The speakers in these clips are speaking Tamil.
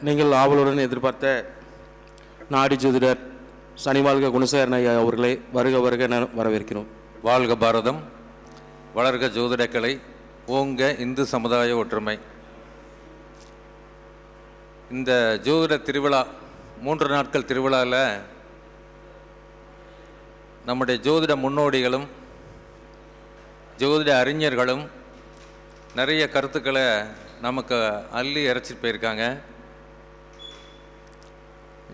நீங்கள் ஆவலுடன் எதிர்பார்த்த நாடி ஜோதிடர் சனிவாழ்க குணசேகரன் ஐயா அவர்களை வருக வருக என வரவேற்கிறோம். வாழ்க பாரதம், வளர்க ஜோதிடக்கலை, ஓங்க இந்து சமுதாய ஒற்றுமை. இந்த ஜோதிட திருவிழா 3 நாட்கள் திருவிழாவில் நம்முடைய ஜோதிட முன்னோடிகளும் ஜோதிட அறிஞர்களும் நிறைய கருத்துக்களை நமக்கு அள்ளி இறைச்சிட்டு போயிருக்காங்க.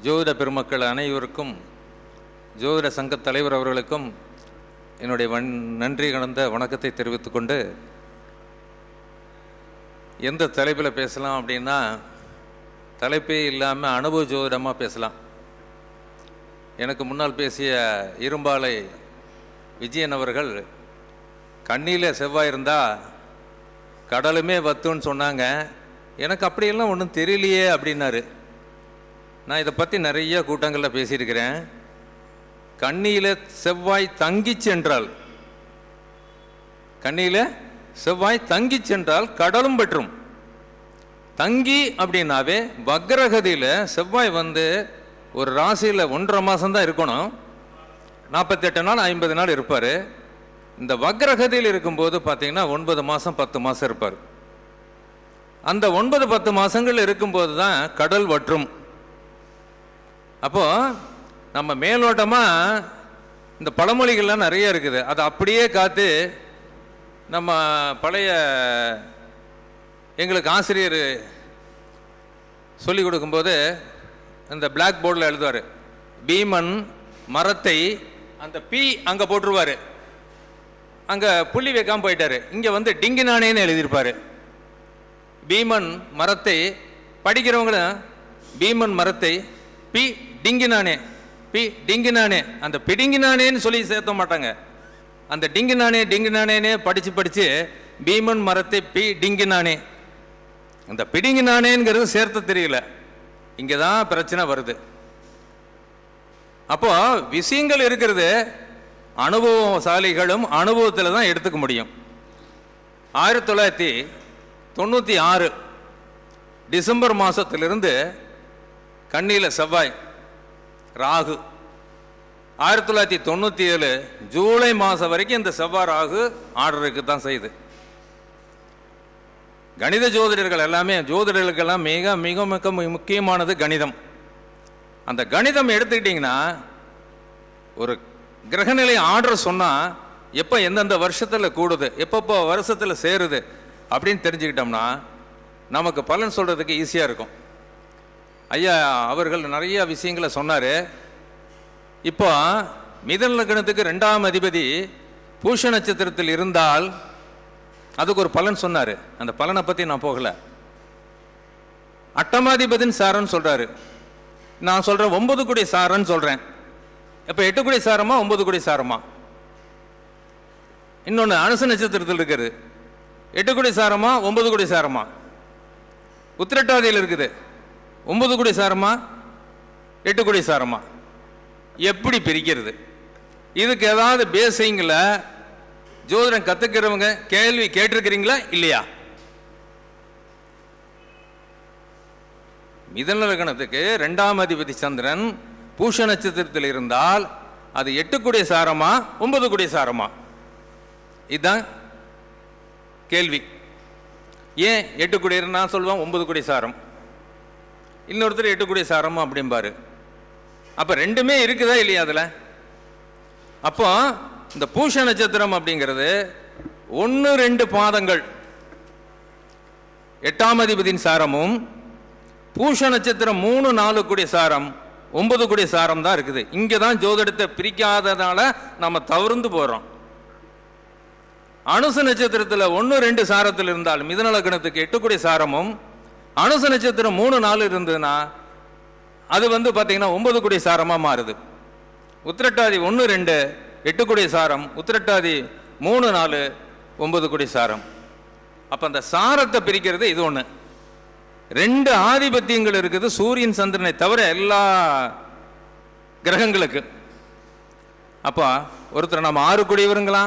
ஜோதிட பெருமக்கள் அனைவருக்கும், ஜோதிட சங்க தலைவர் அவர்களுக்கும் என்னுடைய நன்றி கலந்த வணக்கத்தை தெரிவித்துக்கொண்டு, எந்த தலைப்பில் பேசலாம் அப்படின்னா, தலைப்பே இல்லாமல் அனுபவ ஜோதிடமாக பேசலாம். எனக்கு முன்னால் பேசிய இரும்பாலை விஜயன் அவர்கள் கண்ணியில் செவ்வாய் இருந்தால் கடலுமே வத்துன்னு சொன்னாங்க. எனக்கு அப்படியெல்லாம் ஒன்றும் தெரியலையே அப்படின்னாரு. நான் இதை பற்றி நிறைய கூட்டங்களில் பேசியிருக்கிறேன். கண்ணியில் செவ்வாய் தங்கி சென்றால், கண்ணியில் செவ்வாய் தங்கி சென்றால் கடலும் பற்றும். தங்கி அப்படின்னாவே வக்ரகதியில் செவ்வாய் வந்து ஒரு ராசியில் 1.5 மாதம்தான் இருக்கணும். 48 நாள் 50 நாள் இருப்பார். இந்த வக்ரகதியில் இருக்கும்போது பார்த்தீங்கன்னா 9 மாதம் 10 மாதம் இருப்பார். அந்த 9-10 மாதங்கள் இருக்கும்போது தான் கடல் வற்றும். அப்போது நம்ம மேலோட்டமாக இந்த பழமொழிகள்லாம் நிறைய இருக்குது. அதை அப்படியே காத்து நம்ம பழைய எங்களுக்கு ஆசிரியர் சொல்லிக் கொடுக்கும்போது இந்த பிளாக் போர்டில் எழுதுவார், பீமன் மரத்தை, அந்த பி அங்கே போட்டுருவார், அங்கே புள்ளி வைக்காமல் போயிட்டார். இங்கே வந்து டிங்கினானேன்னு எழுதியிருப்பார். பீமன் மரத்தை படிக்கிறவங்களும் பீமன் மரத்தை பி டிங்கினானே, பி டிங்கினானே, அந்த பிடிங்கினானேன்னு சொல்லி சேர்த்த மாட்டாங்க. அந்த டிங்கினானே படித்து பீமன் மரத்தை பி டிங்கினானே, அந்த பிடிங்கினானேங்கிறது சேர்த்த தெரியல. இங்கே தான் பிரச்சனை வருது. அப்போ விஷயங்கள் இருக்கிறது அனுபவசாலிகளும் அனுபவத்தில் தான் எடுத்துக்க முடியும். 1996 டிசம்பர் மாதத்திலிருந்து கண்ணியில் செவ்வாய், ராகு. 1997 ஜூலை மாதம் வரைக்கும் இந்த செவ்வாய் ராகு ஆர்டருக்கு தான் செய்யுது. கணித ஜோதிடர்கள் எல்லாமே, ஜோதிடர்களுக்கெல்லாம் மிக மிக மிக முக்கியமானது கணிதம். அந்த கணிதம் எடுத்துக்கிட்டிங்கன்னா, ஒரு கிரகநிலை ஆர்டர் சொன்னால் எப்போ எந்தெந்த வருஷத்தில் கூடுது, எப்பப்போ வருஷத்தில் சேருது அப்படின்னு தெரிஞ்சுக்கிட்டோம்னா நமக்கு பலன் சொல்கிறதுக்கு ஈஸியாக இருக்கும். ஐயா அவர்கள் நிறைய விஷயங்களை சொன்னார். இப்போ மிதுன லக்னத்துக்கு 2ஆம் அதிபதி பூஷ நட்சத்திரத்தில் இருந்தால் அதுக்கு ஒரு பலன் சொன்னார். அந்த பலனை பற்றி நான் போகலை. 8ஆம் சாரன்னு சொல்கிறாரு. நான் சொல்கிறேன் 9 கோடி சாரன்னு சொல்கிறேன். இப்போ 8 கோடி சாரமா 9 கோடி சாரமா? இன்னொன்று அனுச நட்சத்திரத்தில் இருக்குது, 8 கோடி சாரமா 9 கோடி சாரமா? உத்திரட்டாதியில் இருக்குது, 9 கோடி சாரமா 8 கோடி சாரமா? எப்படி பிரிக்கிறது? இதுக்கு ஏதாவது பேசிங்கில் ஜோதிடம் கற்றுக்கிறவங்க கேள்வி கேட்டிருக்கிறீங்களா இல்லையா? மிதுன லக்னத்துக்கு 2ஆம் அதிபதி சந்திரன் பூஷ நட்சத்திரத்தில் இருந்தால் அது 8 கோடி சாரமா 9 கோடி சாரமா? இதுதான் கேள்வி. ஏன் 8 கோடி நான் சொல்லுவேன் 9 கோடி சாரம், இன்னொருத்தர் 8 கோடி சாரமா அப்படிம்பாரு. அப்போ ரெண்டுமே இருக்குதா இல்லையா அதில்? அப்போ இந்த பூஷ நட்சத்திரம் அப்படிங்கிறது 1-2 பாதங்கள் 8ஆம் அதிபதியின் சாரமும், பூஷ நட்சத்திரம் 3-4 கோடி சாரம் 9 கோடி சாரம் தான் இருக்குது. இங்கே தான் ஜோதிடத்தை பிரிக்காததால நம்ம தவறுந்து போகிறோம். அனுச நட்சத்திரத்தில் 1-2 சாரத்தில் இருந்தால் மிதுன லக்னத்துக்கு 8 கோடி சாரமும், அனுச நட்சத்திரம் 3-4 இருந்ததுன்னா அது வந்து பார்த்தீங்கன்னா 9 கோடி சாரமாக மாறுது. உத்திரட்டாதி 1-2 8 கோடி சாரம், உத்திரட்டாதி 3-4 9 கோடி சாரம். அப்போ அந்த சாரத்தை பிரிக்கிறது இது ஒன்று. 2 ஆதிபத்தியங்கள் இருக்குது சூரியன் சந்திரனை தவிர எல்லா கிரகங்களுக்கு. அப்போ ஒருத்தர் நம்ம 6 கோடியவருங்களா,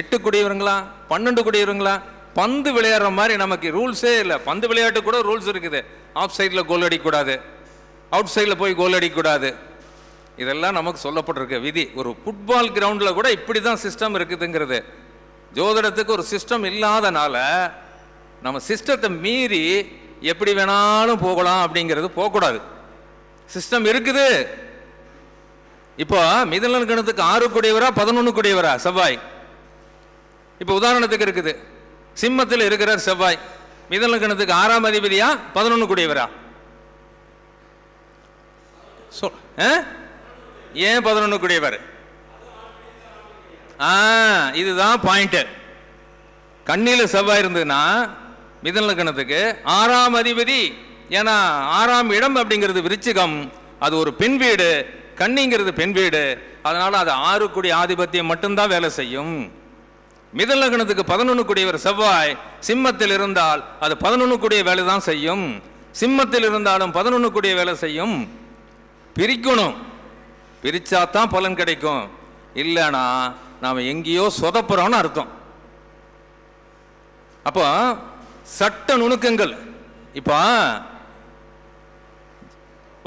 8 கோடியவருங்களா, 12 கோடியவருங்களா, பந்து விளையாடுற மாதிரி நமக்கு ரூல்ஸே இல்லை. பந்து விளையாட்டு கூட ரூல்ஸ் இருக்குது. ஆஃப் சைடில் கோல் அடிக்கக்கூடாது, அவுட் சைடில் போய் கோல் அடிக்கக்கூடாது. இதெல்லாம் நமக்கு சொல்லப்பட்டிருக்க விதி. ஒரு ஃபுட்பால் கிரவுண்டில் கூட இப்படி தான் சிஸ்டம் இருக்குதுங்கிறது. ஜோதிடத்துக்கு ஒரு சிஸ்டம் இல்லாதனால நம்ம சிஸ்டத்தை மீறி எப்படி வேணாலும் போகலாம் அப்படிங்கிறது போகக்கூடாது. சிஸ்டம் இருக்குது. இப்போ மிதுன லக்னத்துக்கு 6 கூடியவரா 11 கூடியவரா செவ்வாய்? இப்போ உதாரணத்துக்கு இருக்குது, சிம்மத்தில் இருக்கிறார் செவ்வாய். மிதுன லக்னத்துக்கு 6ஆம் அதிபதியா 11 கூடியவரா? ஏன் 11 கூடியவர்? இதுதான் பாயிண்ட். கண்ணில செவ்வாய் இருந்ததுன்னா மிதுன லக்னத்துக்கு 6ஆம் அதிபதி. ஏன்னா 6ஆம் இடம் அப்படிங்கிறது விருச்சிகம், அது ஒரு பெண் வீடு. கன்னிங்கிறது பெண் வீடு. அதனால அது 6 கூடிய ஆதிபத்தியம் மட்டும்தான் வேலை செய்யும். மிதுன லக்னத்துக்கு 11 கூடியவர் செவ்வாய் சிம்மத்தில் இருந்தால் அது 11 கூடிய வேலை தான் செய்யும். சிம்மத்தில் இருந்தாலும் 11 கூடிய வேலை செய்யும். பிரிக்கணும், பிரிச்சாதான் பலன் கிடைக்கும். இல்லைனா நாம எங்கேயோ சொதப்புறோம்னு அர்த்தம். அப்போ சட்ட நுணுக்கங்கள். இப்போ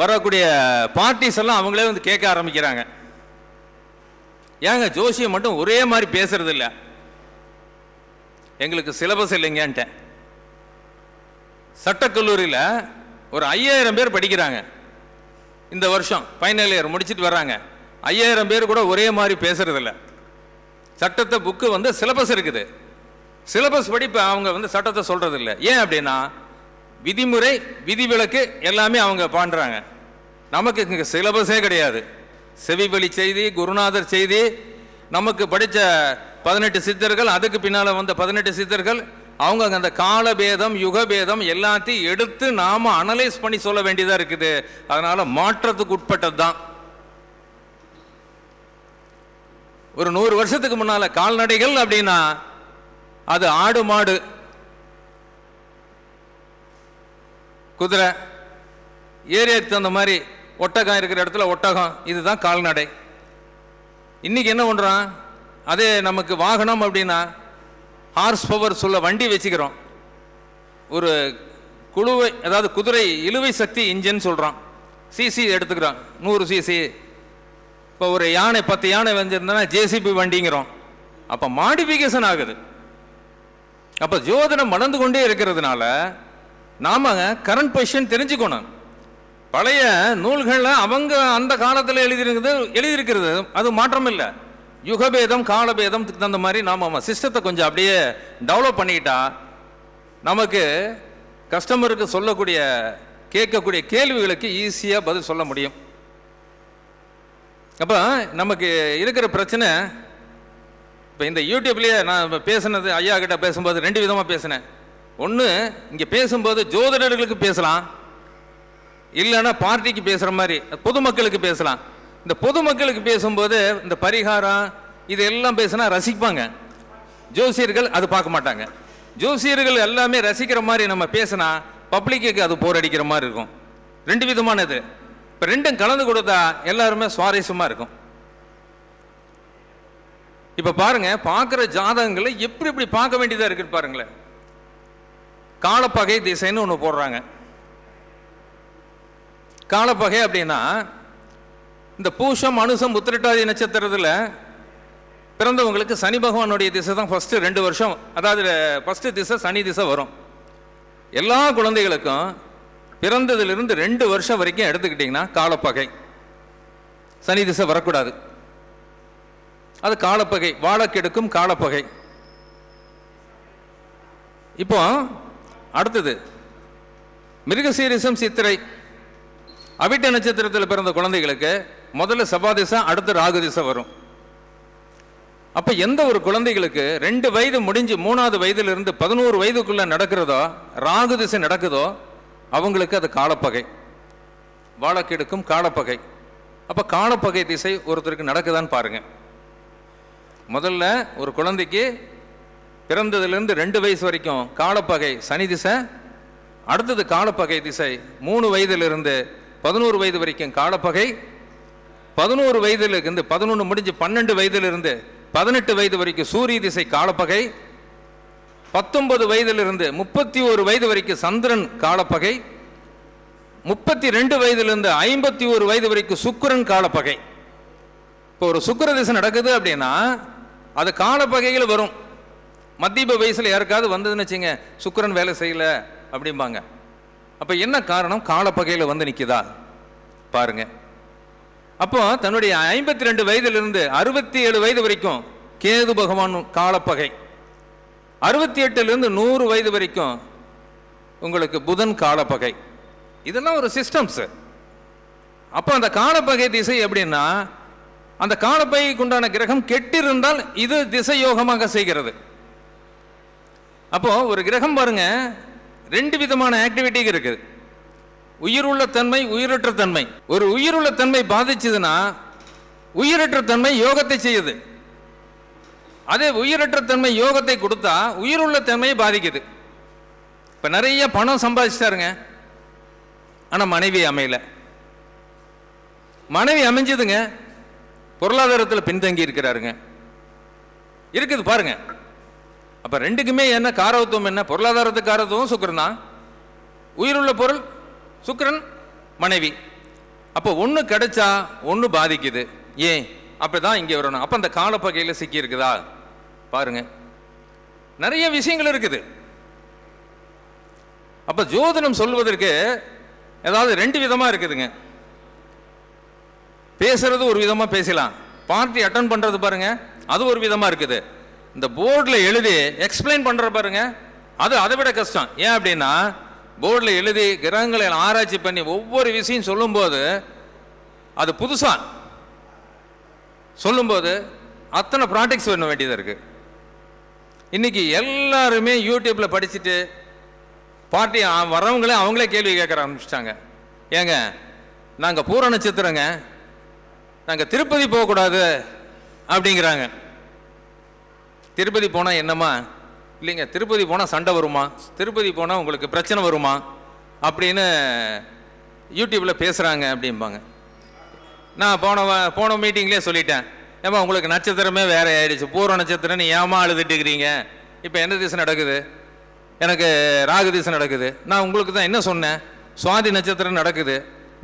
வரக்கூடிய பார்ட்டிஸ் எல்லாம் அவங்களே வந்து கேட்க ஆரம்பிக்கிறாங்க, ஏங்க ஜோசியம் மட்டும் ஒரே மாதிரி பேசுறது இல்லை, எங்களுக்கு சிலபஸ் இல்லைங்கன்ட்டேன். சட்டக்கல்லூரியில் ஒரு 5000 பேர் படிக்கிறாங்க. இந்த வருஷம் ஃபைனல் இயர் முடிச்சுட்டு வர்றாங்க. 5000 பேர் கூட ஒரே மாதிரி பேசுறதில்ல. சட்டத்தை புக்கு வந்து சிலபஸ் இருக்குது. சிலபஸ் படி அவங்க வந்து சட்டத்தை சொல்றது இல்லை. ஏன் அப்படின்னா விதிமுறை விதிவிலக்கு எல்லாமே அவங்க பண்ணுறாங்க. நமக்கு இங்கே சிலபஸே கிடையாது. செவிவழி செய்தி, குருநாதர் செய்தி, நமக்கு படித்த 18 சித்தர்கள், அதுக்கு பின்னால் வந்த 18 சித்தர்கள், அவங்க அந்த காலபேதம் யுகபேதம் எல்லாத்தையும் எடுத்து நாம் அனலைஸ் பண்ணி சொல்ல வேண்டியதாக இருக்குது. அதனால் மாற்றத்துக்கு உட்பட்டது தான். ஒரு 100 வருஷத்துக்கு முன்னால் கால்நடைகள் அப்படின்னா அது ஆடு மாடு குதிரை, ஏரியாவுக்கு தகுந்த மாதிரி ஒட்டகம் இருக்கிற இடத்துல ஒட்டகம், இதுதான் கால்நடை. இன்னைக்கு என்ன பண்ணுறான், அதே நமக்கு வாகனம் அப்படின்னா ஹார்ஸ் பவர் சொல்ல வண்டி வச்சுக்கிறோம். ஒரு குழுவை, அதாவது குதிரை இழுவை சக்தி இன்ஜின் சொல்கிறான். சிசி எடுத்துக்கிறோம் 100 சிசி. இப்போ ஒரு யானை 10 யானை வந்துருந்தோன்னா ஜேசிபி வண்டிங்கிறோம். அப்போ மாடிஃபிகேஷன் ஆகுது. அப்போ ஜோதிடம் வளர்ந்து கொண்டே இருக்கிறதுனால நாம கரண்ட் பொசிஷன் தெரிஞ்சுக்கணும். பழைய நூல்களில் அவங்க அந்த காலத்தில் எழுதியிருக்கிறது அது மாற்றம் இல்லை. யுகபேதம் காலபேதம் தகுந்த மாதிரி நாம் சிஸ்டத்தை கொஞ்சம் அப்படியே டெவலப் பண்ணிக்கிட்டா நமக்கு கஸ்டமருக்கு சொல்லக்கூடிய கேட்கக்கூடிய கேள்விகளுக்கு ஈஸியாக பதில் சொல்ல முடியும். அப்போ நமக்கு இருக்கிற பிரச்சனை, இப்போ இந்த யூடியூப்லேயே நான் பேசுனது, ஐயா கிட்ட பேசும்போது 2 விதமாக பேசினேன். ஒன்று, இங்கே பேசும்போது ஜோதிடர்களுக்கு பேசலாம், இல்லைன்னா பார்ட்டிக்கு பேசுகிற மாதிரி பொதுமக்களுக்கு பேசலாம். இந்த பொதுமக்களுக்கு பேசும்போது இந்த பரிகாரம் இது எல்லாம் பேசினா ரசிப்பாங்க. ஜோசியர்கள் அது பார்க்க மாட்டாங்க. ஜோசியர்கள் எல்லாமே ரசிக்கிற மாதிரி நம்ம பேசினா பப்ளிக்கு அது போர் அடிக்கிற மாதிரி இருக்கும். 2 விதமானது. இப்போ 2ம் கலந்து கொடுத்தா எல்லாருமே சுவாரஸ்யமாக இருக்கும். இப்போ பாருங்க, பார்க்குற ஜாதகங்களை எப்படி எப்படி பார்க்க வேண்டியதாக இருக்குன்னு பாருங்களேன். காலப்பகை திசைன்னு ஒன்று போடுறாங்க. காலப்பகை அப்படின்னா இந்த பூஷம் அனுசம் உத்திரட்டாதி நட்சத்திரத்தில் பிறந்தவங்களுக்கு சனி பகவானுடைய திசை தான் ஃபஸ்ட்டு 2 வருஷம், அதாவது ஃபஸ்ட்டு திசை சனி திசை வரும். எல்லா குழந்தைகளுக்கும் பிறந்ததிலிருந்து 2 வருஷம் வரைக்கும் எடுத்துக்கிட்டிங்கன்னா காலப்பகை, சனி திசை வரக்கூடாது. அது காலப்பகை, வாழக்கெடுக்கும் காலப்பகை. இப்போ அடுத்தது மிருகசீரிசம் சித்திரை அவிட்ட நட்சத்திரத்தில் பிறந்த குழந்தைகளுக்கு முதல்ல செவ்வாய் திசை, அடுத்து ராகு திசை வரும். அப்போ எந்த ஒரு குழந்தைகளுக்கு 2 வயது முடிஞ்சு 3வது வயதிலிருந்து 11 வயதுக்குள்ள நடக்கிறதோ, ராகு திசை நடக்குதோ, அவங்களுக்கு அது காலப்பகை, வாழக்கெடுக்கும் காலப்பகை. அப்போ காலப்பகை திசை ஒருத்தருக்கு நடக்குதான்னு பாருங்க. முதல்ல ஒரு குழந்தைக்கு பிறந்ததுலேருந்து 2 வயசு வரைக்கும் காலப்பகை சனி திசை, அடுத்தது காலப்பகை திசை 3 வயதிலிருந்து 11 வயது வரைக்கும் காலப்பகை, 11 வயதிலிருந்து 11 முடிஞ்சு 12 வயதிலிருந்து 18 வயது வரைக்கும் சூரிய திசை காலப்பகை, 19 வயதிலிருந்து 31 வயது வரைக்கும் சந்திரன் காலப்பகை, 32 வயதிலிருந்து 51 வயது வரைக்கும் சுக்கிரன் காலப்பகை. இப்போ ஒரு சுக்கிர திசை நடக்குது அப்படின்னா அது காலப்பகையில் வரும். மத்திய வயசில் யாருக்காவது வந்ததுன்னு வச்சுங்க, சுக்கிரன் வேலை செய்யல அப்படிம்பாங்க. அப்போ என்ன காரணம்? காலப்பகையில் வந்து நிற்குதா பாருங்க. அப்போ தன்னுடைய 52 வயதிலிருந்து 67 வயது வரைக்கும் கேது பகவான் காலப்பகை, 68லிருந்து 100 வயது வரைக்கும் உங்களுக்கு புதன் காலப்பகை. இதெல்லாம் ஒரு சிஸ்டம்ஸ். அப்போ அந்த காலப்பகை திசை எப்படின்னா, அந்த காலப்பகைக்கு உண்டான கிரகம் கெட்டிருந்தால் இது திசை யோகமாக செய்கிறது. அப்போ ஒரு கிரகம் பாருங்க, 2 விதமான ஆக்டிவிட்டி இருக்குது. உயிருள்ள தன்மை, உயிரற்ற தன்மை. ஒரு உயிருள்ள தன்மை பாதிச்சதுன்னா உயிரற்ற தன்மை யோகத்தை செய்யுது. அதே உயிரற்ற தன்மை யோகத்தை கொடுத்தா உயிருள்ள தன்மையை பாதிக்குது. இப்போ நிறைய பணம் சம்பாதிச்சிட்டாருங்க, ஆனால் மனைவி அமையல. மனைவி அமைஞ்சதுங்க, பொருளாதாரத்தில் பின்தங்கி இருக்கிறாருங்க. இருக்குது பாருங்க. அப்போ ரெண்டுக்குமே என்ன காரவத்துவம்? என்ன பொருளாதாரத்துக்கு காரத்துவம் சுக்கிரன் தான், உயிருள்ள பொருள் சுக்கிரன், மனைவி. அப்போ ஒன்று கிடைச்சா ஒன்று பாதிக்குது. ஏன்? அப்படிதான் இங்கே வரணும். அப்போ அந்த காலப்பகையில் சிக்கி இருக்குதா பாருங்க. நிறைய விஷயங்கள் இருக்குது. அப்போ ஜோதிடம் சொல்வதற்கு ஏதாவது 2 விதமாக இருக்குதுங்க. பேசுறது ஒரு விதமாக பேசலாம், பார்ட்டி அட்டன் பண்ணுறது பாருங்க அது ஒரு விதமாக இருக்குது. இந்த போர்டில் எழுதி எக்ஸ்பிளைன் பண்ணுற பாருங்க அது அதை விட கஷ்டம். ஏன் அப்படின்னா, போர்டில் எழுதி கிரகங்களை ஆராய்ச்சி பண்ணி ஒவ்வொரு விஷயம் சொல்லும்போது அது புதுசாக சொல்லும்போது அத்தனை ப்ராடக்ட்ஸ் பண்ண வேண்டியதாக இருக்குது. இன்றைக்கி எல்லாருமே யூடியூப்பில் படிச்சுட்டு பார்ட்டி வரவங்களே அவங்களே கேள்வி கேட்க ஆரம்பிச்சிட்டாங்க. ஏங்க நாங்கள் பூர நட்சத்திரங்க, நாங்கள் திருப்பதி போகக்கூடாது அப்படிங்கிறாங்க. திருப்பதி போனால் என்னம்மா? இல்லைங்க, திருப்பதி போனால் சண்டை வருமா, திருப்பதி போனால் உங்களுக்கு பிரச்சனை வருமா அப்படின்னு யூடியூப்பில் பேசுகிறாங்க அப்படிம்பாங்க. நான் போன மீட்டிங்லேயே சொல்லிட்டேன், ஏமா உங்களுக்கு நட்சத்திரமே வேற ஆயிடுச்சு, பூர்வ நட்சத்திரம் ஏமா அழுதுட்டுக்கிறீங்க? இப்போ என்ன திசை நடக்குது? எனக்கு ராகு திசை நடக்குது. நான் உங்களுக்கு தான் என்ன சொன்னேன், சுவாதி நட்சத்திரம் நடக்குது,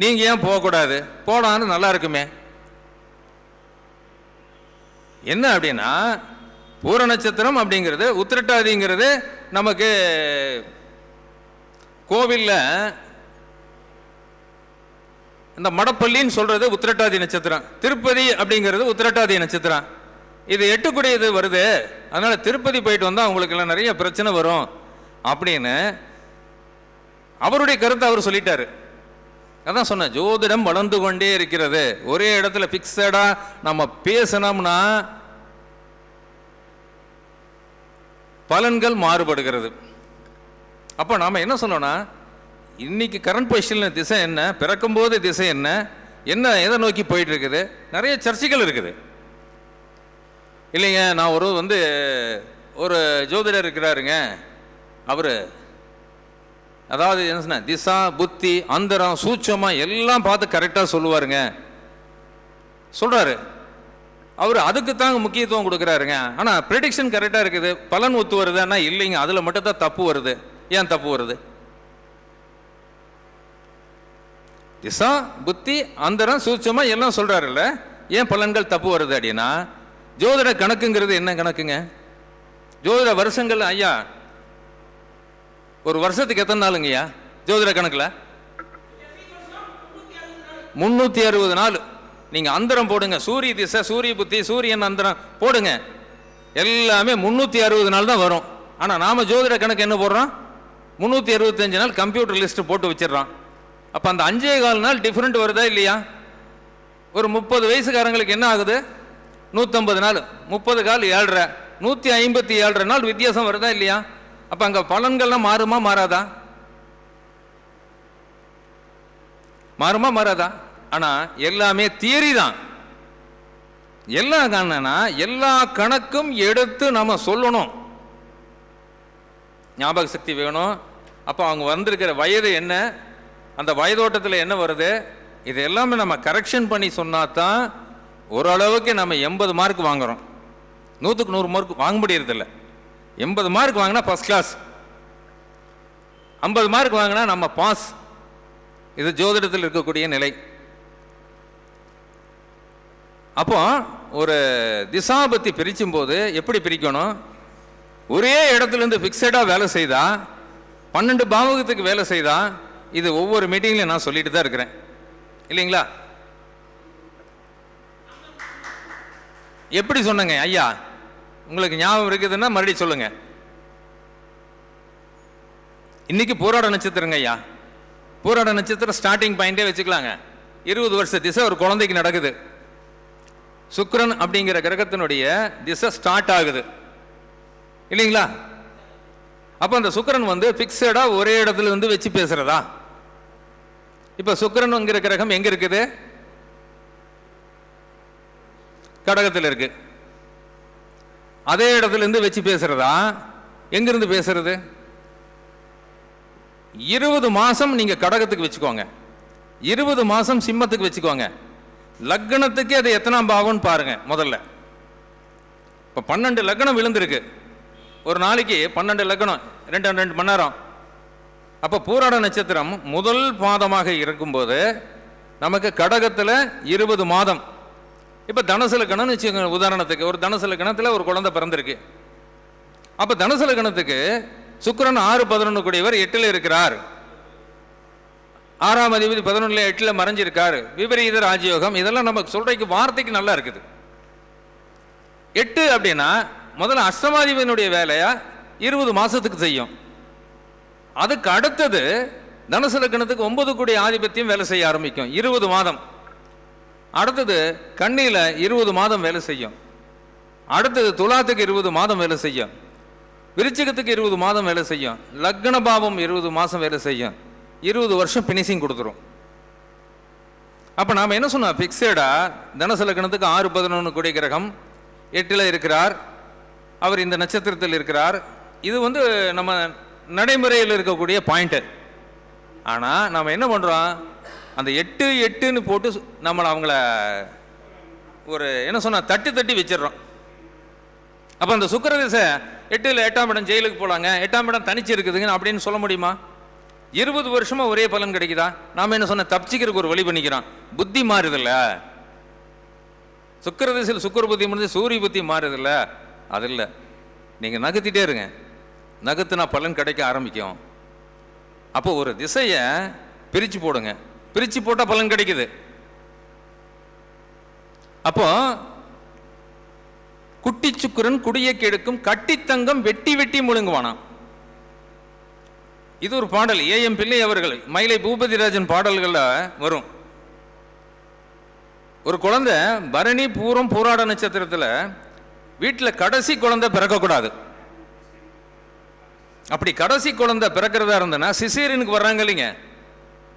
நீங்கள் ஏன் போகக்கூடாது? போனான்னு நல்லா இருக்குமே. என்ன அப்படின்னா, பூர நட்சத்திரம் அப்படிங்கிறது, உத்திரட்டாதிங்கிறது நமக்கு கோவிலில் இந்த மடப்பள்ளின்னு சொல்றது உத்திரட்டாதி நட்சத்திரம், திருப்பதி அப்படிங்கிறது உத்திரட்டாதி நட்சத்திரம். இது 8 கூடியது வருது, அதனால திருப்பதி போயிட்டு வந்தால் அவங்களுக்கு எல்லாம் நிறைய பிரச்சனை வரும் அப்படின்னு அவருடைய கருத்தை அவர் சொல்லிட்டாரு. அதான் சொன்ன, ஜோதிடம் வளர்ந்து கொண்டே இருக்கிறது. ஒரே இடத்துல பிக்சடா நம்ம பேசணும்னா பலன்கள் மாறுபடுகிறது. அப்போ நாம் என்ன சொன்னோம்னா, இன்னைக்கு கரண்ட் பொசிஷனில் திசை என்ன, பிறக்கும்போது திசை என்ன, என்ன எதை நோக்கி போயிட்டு இருக்குது, நிறைய சர்ச்சைகள் இருக்குது இல்லைங்க. நான் ஒரு ஜோதிடர் இருக்கிறாருங்க, அவர் அதாவது என்ன சொன்ன, திசா புத்தி அந்தரம் சூட்சமாக எல்லாம் பார்த்து கரெக்டாக சொல்லுவாருங்க சொல்கிறாரு. அவர் அதுக்கு தாங்க முக்கியத்துவம் கொடுக்குறாருங்க. ஆனால் ப்ரெடிக்ஷன் கரெக்டாக இருக்குது, பலன் ஒத்து வருது. ஆனால் இல்லைங்க, அதில் மட்டும் தான் தப்பு வருது. ஏன் தப்பு வருது? திசா புத்தி அந்தரம் சூட்சமாக எல்லாம் சொல்கிறாருல்ல, ஏன் பலன்கள் தப்பு வருது அப்படின்னா, ஜோதிட கணக்குங்கிறது என்ன கணக்குங்க? ஜோதிட வருஷங்கள் ஐயா, ஒரு வருஷத்துக்கு எத்தனை நாளுங்கய்யா ஜோதிட கணக்கில்? 360 நாள். நீங்கள் அந்தரம் போடுங்க, சூரிய திசை சூரிய புத்தி சூரியன் அந்தரம் போடுங்க, எல்லாமே 360 நாள் தான் வரும். ஆனால் நாம் ஜோதிட கணக்கு என்ன போடுறோம்? 365 நாள் கம்ப்யூட்டர் லிஸ்ட் போட்டு வச்சிடறோம். அப்போ அந்த 5.25 நாள் டிஃப்ரெண்ட் வருதா இல்லையா? ஒரு 30 வயசுக்காரங்களுக்கு என்ன ஆகுது? 150 நாள், 30 கால் 7.5, 157 நாள் வித்தியாசம் வருதா இல்லையா? அப்போ அங்கே பலன்கள்லாம் மாறுமா மாறாதா? மாறுமா மாறாதா? ஆனால் எல்லாமே தியரி தான். எல்லாம் என்னன்னா, எல்லா கணக்கும் எடுத்து நம்ம சொல்லணும், ஞாபக சக்தி வேணும். அப்போ அவங்க வந்திருக்கிற வயது என்ன, அந்த வயதோட்டத்தில் என்ன வருது, இது எல்லாமே நம்ம கரெக்ஷன் பண்ணி சொன்னாதான் ஓரளவுக்கு நம்ம 80 மார்க் வாங்குறோம். 100க்கு 100 மார்க் வாங்க முடியறதில்ல. 80 மார்க் வாங்கினா ஃபர்ஸ்ட் கிளாஸ், 50 மார்க் வாங்கினா நம்ம பாஸ். இது ஜோதிடத்தில் இருக்கக்கூடிய நிலை. அப்போ ஒரு திசாபத்தி பிரிச்சும் போது எப்படி பிரிக்கணும்? ஒரே இடத்துல இருந்து பிக்சடா வேலை செய்தா, 12 பாவகத்துக்கு வேலை செய்தா, இது ஒவ்வொரு மீட்டிங்லையும் நான் சொல்லிட்டு தான் இருக்கிறேன் இல்லைங்களா? எப்படி சொன்னங்க ஐயா? உங்களுக்கு ஞாபகம் இருக்குதுன்னா மறுபடியும் சொல்லுங்க. இன்னைக்கு போராட நட்சத்திரங்க ஐயா. போராட நட்சத்திரம் ஸ்டார்டிங் பாயிண்டே வச்சுக்கலாங்க. 20 வருஷ திசை ஒரு குழந்தைக்கு நடக்குது. சுக்கிரன் அப்படிங்கிற கிரகத்தினுடைய திசை ஸ்டார்ட் ஆகுது இல்லைங்களா? அப்ப அந்த சுக்கிரன் வந்து பிக்சடா ஒரே இடத்துல இருந்து வச்சு பேசுறதா? இப்ப சுக்கிரன்ங்கிற கிரகம் எங்க இருக்குது? கடகத்தில் இருக்கு. அதே இடத்துல இருந்து வச்சு பேசுறதா? எங்கிருந்து பேசுறது? 20 மாசம் நீங்க கடகத்துக்கு வச்சுக்கோங்க, 20 மாசம் சிம்மத்துக்கு வச்சுக்கோங்க. லக்னத்துக்கு அது எத்தனாம் பாவம்னு பாருங்க முதல்ல. இப்ப 12 லக்னம் விழுந்திருக்கு. ஒரு நாளைக்கு 12 லக்னம், 2 மணி நேரம். அப்ப பூராட நட்சத்திரம் முதல் பாதமாக இருக்கும்போது நமக்கு கடகத்துல 20 மாதம். இப்ப தனுசு லக்னம்னு வச்சுக்கோங்க. உதாரணத்துக்கு ஒரு தனுசு லக்னத்துல ஒரு குழந்தை பிறந்திருக்கு. அப்ப தனுசு லக்னத்துக்கு சுக்கிரன் 6-11 கூடியவர் 8ல் இருக்கிறார். 6ஆம் அதிபதி 11ல் 8ல் மறைஞ்சிருக்காரு. விபரீத ராஜயோகம். இதெல்லாம் நமக்கு சொல்றதுக்கு வார்த்தைக்கு நல்லா இருக்குது. 8 அப்படின்னா முதல்ல அஷ்டமாதிபதியினுடைய வேலையா 20 மாசத்துக்கு செய்யும். அதுக்கு அடுத்தது தனுசு லக்னத்துக்கு 9 கூடிய ஆதிபத்தியம் வேலை செய்ய ஆரம்பிக்கும், 20 மாதம். அடுத்தது கன்னியில 20 மாதம் வேலை செய்யும். அடுத்தது துலாத்துக்கு 20 மாதம் வேலை செய்யும். விருச்சிகத்துக்கு 20 மாதம் வேலை செய்யும். லக்ன பாவம் 20 மாசம் வேலை செய்யும். 20 வருஷம் பினிஷிங் கொடுத்துரும். அப்ப நாம என்ன சொன்னோம்? பிக்சடா தனுசு லக்னத்துக்கு 6-11 கூடிய கிரகம் 8ல் இருக்கிறார். அவர் இந்த நட்சத்திரத்தில் இருக்கிறார். இது வந்து நம்ம நடைமுறையில் இருக்கக்கூடிய பாயிண்ட். ஆனா நாம என்ன பண்றோம்? அந்த 8-8ன்னு போட்டு நம்மளை அவங்கள ஒரு என்ன சொன்னா தட்டி தட்டி வச்சிடறோம். அப்ப அந்த சுக்கிர திசை 8ல் 8ஆம் இடம் ஜெயிலுக்கு போலாங்க, 8ஆம் இடம் தனிச்சு இருக்குதுங்க அப்படின்னு சொல்ல முடியுமா? 20 வருஷமா ஒரே பலன் கிடைக்குதா? நாம என்ன சொன்ன தப்பிச்சுக்கிறதுக்கு ஒரு வழி பண்ணிக்கிறோம். புத்தி மாறுதில்ல. சுக்கிர திசையில் சுக்கிர புத்தி முடிஞ்சு சூரிய புத்தி மாறுதில்ல. அது இல்லை, நீங்க நகர்த்திட்டே இருங்க, நகர்த்துனா பலன் கிடைக்க ஆரம்பிக்கும். அப்போ ஒரு திசையை பிரிச்சு போடுங்க, பிரிச்சு போட்டா பலன் கிடைக்குது. அப்போ குட்டி சுக்கிரன் குடியை கெடுக்கும், கட்டித்தங்கம் வெட்டி வெட்டி முழுங்குவானாம். இது ஒரு பாடல். ஏஎம் பிள்ளை அவர்கள் மயிலை பூபதிராஜன் பாடல்கள்ல வரும். ஒரு குழந்தை பரணி பூரம் பூராட நட்சத்திரத்தில் வீட்டில் கடைசி குழந்தை பிறக்கக்கூடாது. அப்படி கடைசி குழந்தை பிறக்கிறதா இருந்ததுன்னா சிசேரியனுக்கு வர்றாங்க இல்லைங்க.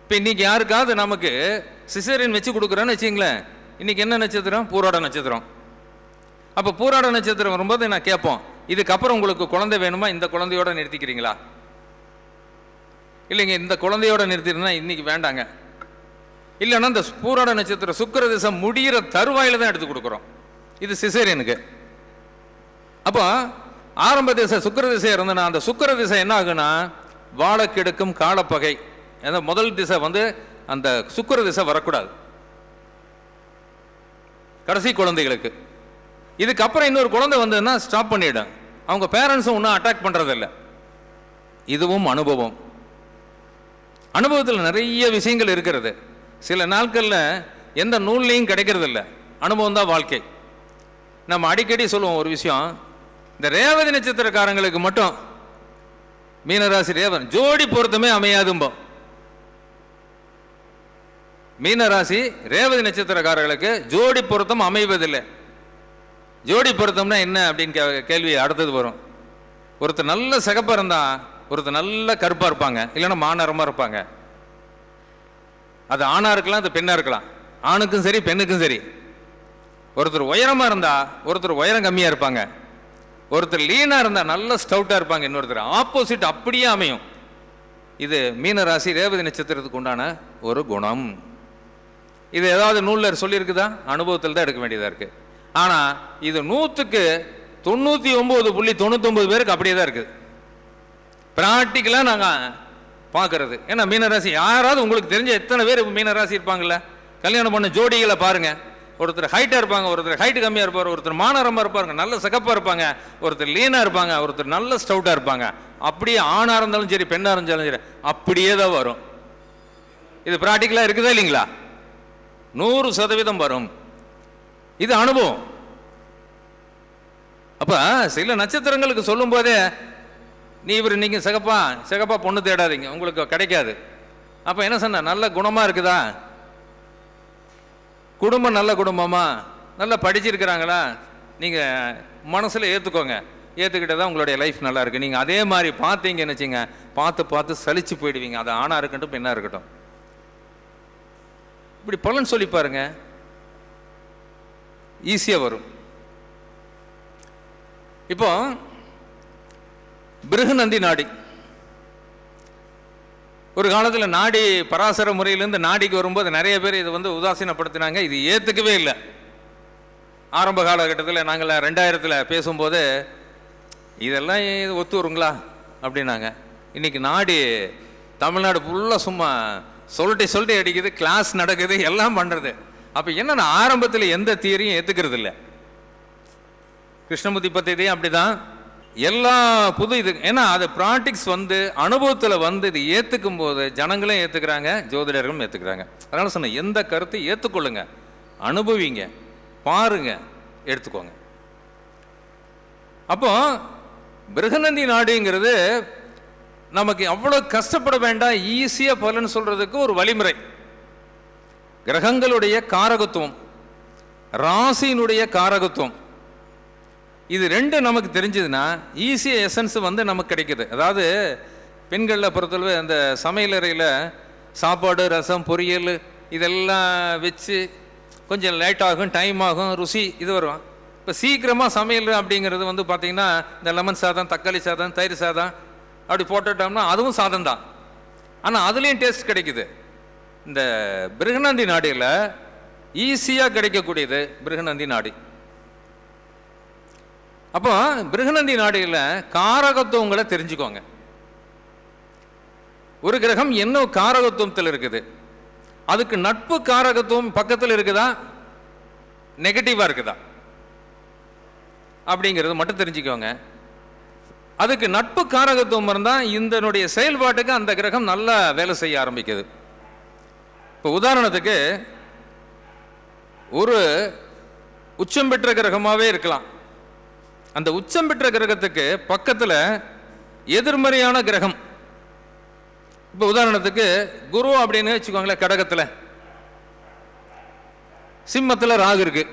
இப்போ இன்னைக்கு யாருக்காவது நமக்கு சிசேரியன் வச்சு கொடுக்குறோன்னு வச்சுங்களேன். இன்னைக்கு என்ன நட்சத்திரம்? பூராட நட்சத்திரம். அப்போ பூராட நட்சத்திரம் வரும்போது நான் கேட்போம், இதுக்கப்புறம் உங்களுக்கு குழந்தை வேணுமா, இந்த குழந்தையோட நிறுத்திக்கிறீங்களா? இல்லைங்க, இந்த குழந்தையோட நிறுத்தினா இன்னைக்கு வேண்டாங்க. இல்லைன்னா இந்த பூராட நட்சத்திரம் சுக்கிர திசை முடிகிற தருவாயில தான் எடுத்து கொடுக்குறோம். இது சிசேரியனுக்கு. அப்போ ஆரம்ப திசை சுக்கிர திசை இருந்ததுன்னா அந்த சுக்கிர திசை என்ன ஆகுனா வாழ கெடுக்கும் காலப்பகை. ஏன்னா முதல் திசை வந்து அந்த சுக்கிர திசை வரக்கூடாது கடைசி குழந்தைகளுக்கு. இதுக்கப்புறம் இன்னொரு குழந்தை வந்ததுன்னா ஸ்டாப் பண்ணிடும். அவங்க பேரண்ட்ஸும் ஒன்றும் அட்டாக் பண்றதில்ல. இதுவும் அனுபவம். அனுபவத்தில் நிறைய விஷயங்கள் இருக்கிறது. சில நாட்களில் எந்த நூல்லையும் கிடைக்கிறது இல்லை. அனுபவம் தான் வாழ்க்கை. நம்ம அடிக்கடி சொல்லுவோம் ஒரு விஷயம், இந்த ரேவதி நட்சத்திரக்காரங்களுக்கு மட்டும் மீனராசி ரேவன் ஜோடி பொருத்தமே அமையாதும்போம். மீனராசி ரேவதி நட்சத்திரக்காரர்களுக்கு ஜோடி பொருத்தம் அமைவதில்லை. ஜோடி பொருத்தம்னா என்ன அப்படின்னு கேள்வி அடுத்தது வரும். ஒருத்தர் நல்ல சிகப்பா இருந்தா ஒருத்தர் நல்ல கருப்பா இருப்பாங்க, இல்லைன்னா மாநரமா இருப்பாங்க. அது ஆணா இருக்கலாம், அது பெண்ணா இருக்கலாம். ஆணுக்கும் சரி பெண்ணுக்கும் சரி. ஒருத்தர் உயரமா இருந்தா ஒருத்தர் உயரம் கம்மியா இருப்பாங்க. ஒருத்தர் லீனா இருந்தா நல்ல ஸ்டவுட்டா இருப்பாங்க, இன்னொருத்தர் ஆப்போசிட் அப்படியே அமையும். இது மீனராசி ரேவதி நட்சத்திரத்துக்கு உண்டான ஒரு குணம். இது ஏதாவது நூல்ல சொல்லியிருக்குதா? அனுபவத்தில் தான் எடுக்க வேண்டியதா இருக்கு. ஆனா இது 100க்கு 99.99 பேருக்கு அப்படியே தான் இருக்குது. ப்ராக்டிக்கலாக நாங்கள் பார்க்கறது. ஏன்னா மீனராசி யாராவது உங்களுக்கு தெரிஞ்ச எத்தனை பேர் மீனராசி இருப்பாங்கல்ல? கல்யாணம் பண்ண ஜோடிகளை பாருங்க. ஒருத்தர் ஹைட்டாக இருப்பாங்க, ஒருத்தர் ஹைட்டு கம்மியாக இருப்பார், ஒருத்தர் மானரமாக இருப்பாங்க, நல்ல சிகப்பாக இருப்பாங்க, ஒருத்தர் லீனாக இருப்பாங்க, ஒருத்தர் நல்ல ஸ்டவுட்டாக இருப்பாங்க. அப்படியே ஆணாக இருந்தாலும் சரி பெண்ணாக இருந்தாலும் சரி அப்படியே தான் வரும். இது ப்ராக்டிக்கலாக இருக்குதா இல்லைங்களா? 100% வரும். இது அனுபவம். அப்போ சில நட்சத்திரங்களுக்கு சொல்லும் போதே நீங்கள் சிகப்பா பொண்ணு தேடாதீங்க, உங்களுக்கு கிடைக்காது. அப்போ என்ன சொன்ன, நல்ல குணமாக இருக்குதா, குடும்பம் நல்ல குடும்பமா, நல்லா படிச்சிருக்கிறாங்களா, நீங்கள் மனசில் ஏற்றுக்கோங்க. ஏற்றுக்கிட்டே தான் உங்களுடைய லைஃப் நல்லா இருக்குது. நீங்கள் அதே மாதிரி பார்த்தீங்கன்னு வச்சுங்க, பார்த்து சலிச்சு போயிடுவீங்க. அது ஆணாக இருக்கட்டும் பெண்ணாக இருக்கட்டும். இப்படி பலன் சொல்லி பாருங்க, ஈஸியாக வரும். இப்போ பிருகுநந்தி நாடி ஒரு காலத்தில் நாடி பராசர முறையிலேருந்து நாடிக்கு வரும்போது நிறைய பேர் இதை உதாசீனப்படுத்தினாங்க. இது ஏற்றுக்கவே இல்லை. ஆரம்ப காலகட்டத்தில் நாங்கள் 2000 பேசும்போது இதெல்லாம் ஒத்து வருங்களா அப்படின்னாங்க. இன்னைக்கு நாடி தமிழ்நாடு ஃபுல்லாக சும்மா சொல்லிட்டு அடிக்குது, கிளாஸ் நடக்குது, எல்லாம் பண்ணுறது. அப்போ என்னென்ன, ஆரம்பத்தில் எந்த தியரியும் ஏற்றுக்கிறது இல்லை. கிருஷ்ணமூர்த்தி பற்றியதையும் அப்படி தான் எல்லா புது இது. ஏன்னா அது ப்ராக்டிக்ஸ் அனுபவத்தில் இது ஏற்றுக்கும் போது ஜனங்களும் ஏற்றுக்கிறாங்க, ஜோதிடர்களும் ஏற்றுக்கிறாங்க. அதனால சொன்ன எந்த கருத்தை ஏற்றுக்கொள்ளுங்க, அனுபவிங்க, பாருங்க, எடுத்துக்கோங்க. அப்போ பிருகுநந்தி நாடிங்கிறது நமக்கு அவ்வளோ கஷ்டப்பட வேண்டாம், ஈஸியாக பலன் சொல்றதுக்கு ஒரு வழிமுறை. கிரகங்களுடைய காரகத்துவம், ராசியினுடைய காரகத்துவம், இது ரெண்டு நமக்கு தெரிஞ்சதுன்னா ஈஸியாக எசன்ஸ் நமக்கு கிடைக்குது. அதாவது பெண்களில் பொறுத்தளவு அந்த சமையலறையில் சாப்பாடு, ரசம், பொரியல் இதெல்லாம் வச்சு கொஞ்சம் லேட் ஆகும், டைம் ஆகும், ருசி இது வரும். இப்போ சீக்கிரமாக சமையல் அப்படிங்கிறது பார்த்திங்கன்னா இந்த லெமன் சாதம், தக்காளி சாதம், தயிர் சாதம் அப்படி போட்டுட்டோம்னா அதுவும் சாதம் தான். ஆனால் அதுலேயும் டேஸ்ட் கிடைக்குது. இந்த பிருகுநந்தி நாடியில் ஈஸியாக கிடைக்கக்கூடியது பிருகுநந்தி நாடி. அப்போ பிருகுநந்தி நாடியில் காரகத்துவங்களை தெரிஞ்சுக்கோங்க. ஒரு கிரகம் என்ன காரகத்துவத்தில் இருக்குது, அதுக்கு நட்பு காரகத்துவம் பக்கத்தில் இருக்குதா, நெகட்டிவா இருக்குதா அப்படிங்கிறது மட்டும் தெரிஞ்சுக்கோங்க. அதுக்கு நட்பு காரகத்துவம் இருந்தால் இதனுடைய செயல்பாட்டுக்கு அந்த கிரகம் நல்லா வேலை செய்ய ஆரம்பிக்குது. இப்போ உதாரணத்துக்கு ஒரு உச்சம் பெற்ற கிரகமாகவே இருக்கலாம். அந்த உச்சம் பெற்ற கிரகத்துக்கு பக்கத்தில் எதிர்மறையான கிரகம், இப்போ உதாரணத்துக்கு குரு அப்படின்னு வச்சுக்கோங்களேன். கடகத்தில் சிம்மத்தில் ராகு இருக்கு,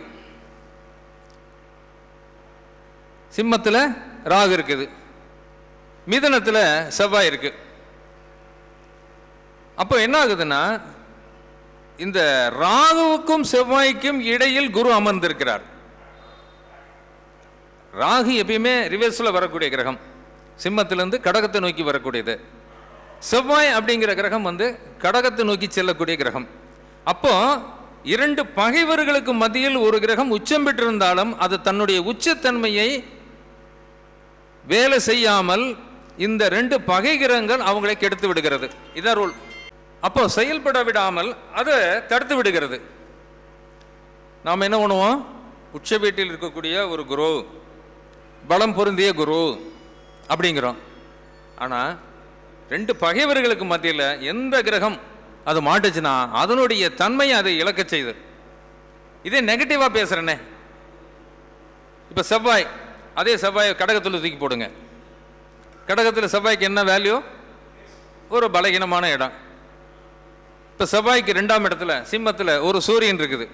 சிம்மத்தில் ராகு இருக்குது, மிதுனத்தில் செவ்வாய் இருக்கு. அப்போ என்ன ஆகுதுன்னா இந்த ராகுவுக்கும் செவ்வாய்க்கும் இடையில் குரு அமர்ந்திருக்கிறார். ராகு எப்பயுமே ரிவர்ஸில் வரக்கூடிய கிரகம், சிம்மத்திலிருந்து கடகத்தை நோக்கி வரக்கூடியது. செவ்வாய் அப்படிங்கிற கிரகம் கடகத்தை நோக்கி செல்லக்கூடிய கிரகம். அப்போ இரண்டு பகைவர்களுக்கு மத்தியில் ஒரு கிரகம் உச்சம் பெற்றிருந்தாலும் அது தன்னுடைய உச்சத்தன்மையை வேலை செய்யாமல் இந்த ரெண்டு பகை கிரகங்கள் அவங்களை கெடுத்து விடுகிறது. இதான் ரூல். அப்போ செயல்பட விடாமல் அதை தடுத்து விடுகிறது. நாம் என்ன பண்ணுவோம், உச்ச வீட்டில் இருக்கக்கூடிய ஒரு குரு, பலம் பொருந்திய குரு அப்படிங்கிறோம். ஆனால் ரெண்டு பகைவர்களுக்கு மத்தியில் எந்த கிரகம் அது மாட்டுச்சுன்னா அதனுடைய தன்மையை அதை இழக்க செய்யுது. இதே நெகட்டிவாக பேசுகிறேன்னே, இப்போ செவ்வாய், அதே செவ்வாய் கடகத்தில் தூக்கி போடுங்க. கடகத்தில் செவ்வாய்க்கு என்ன வேல்யூ, ஒரு பலகீனமான இடம். இப்போ செவ்வாய்க்கு 2ஆம் இடத்துல சிம்மத்தில் ஒரு சூரியன் இருக்குது,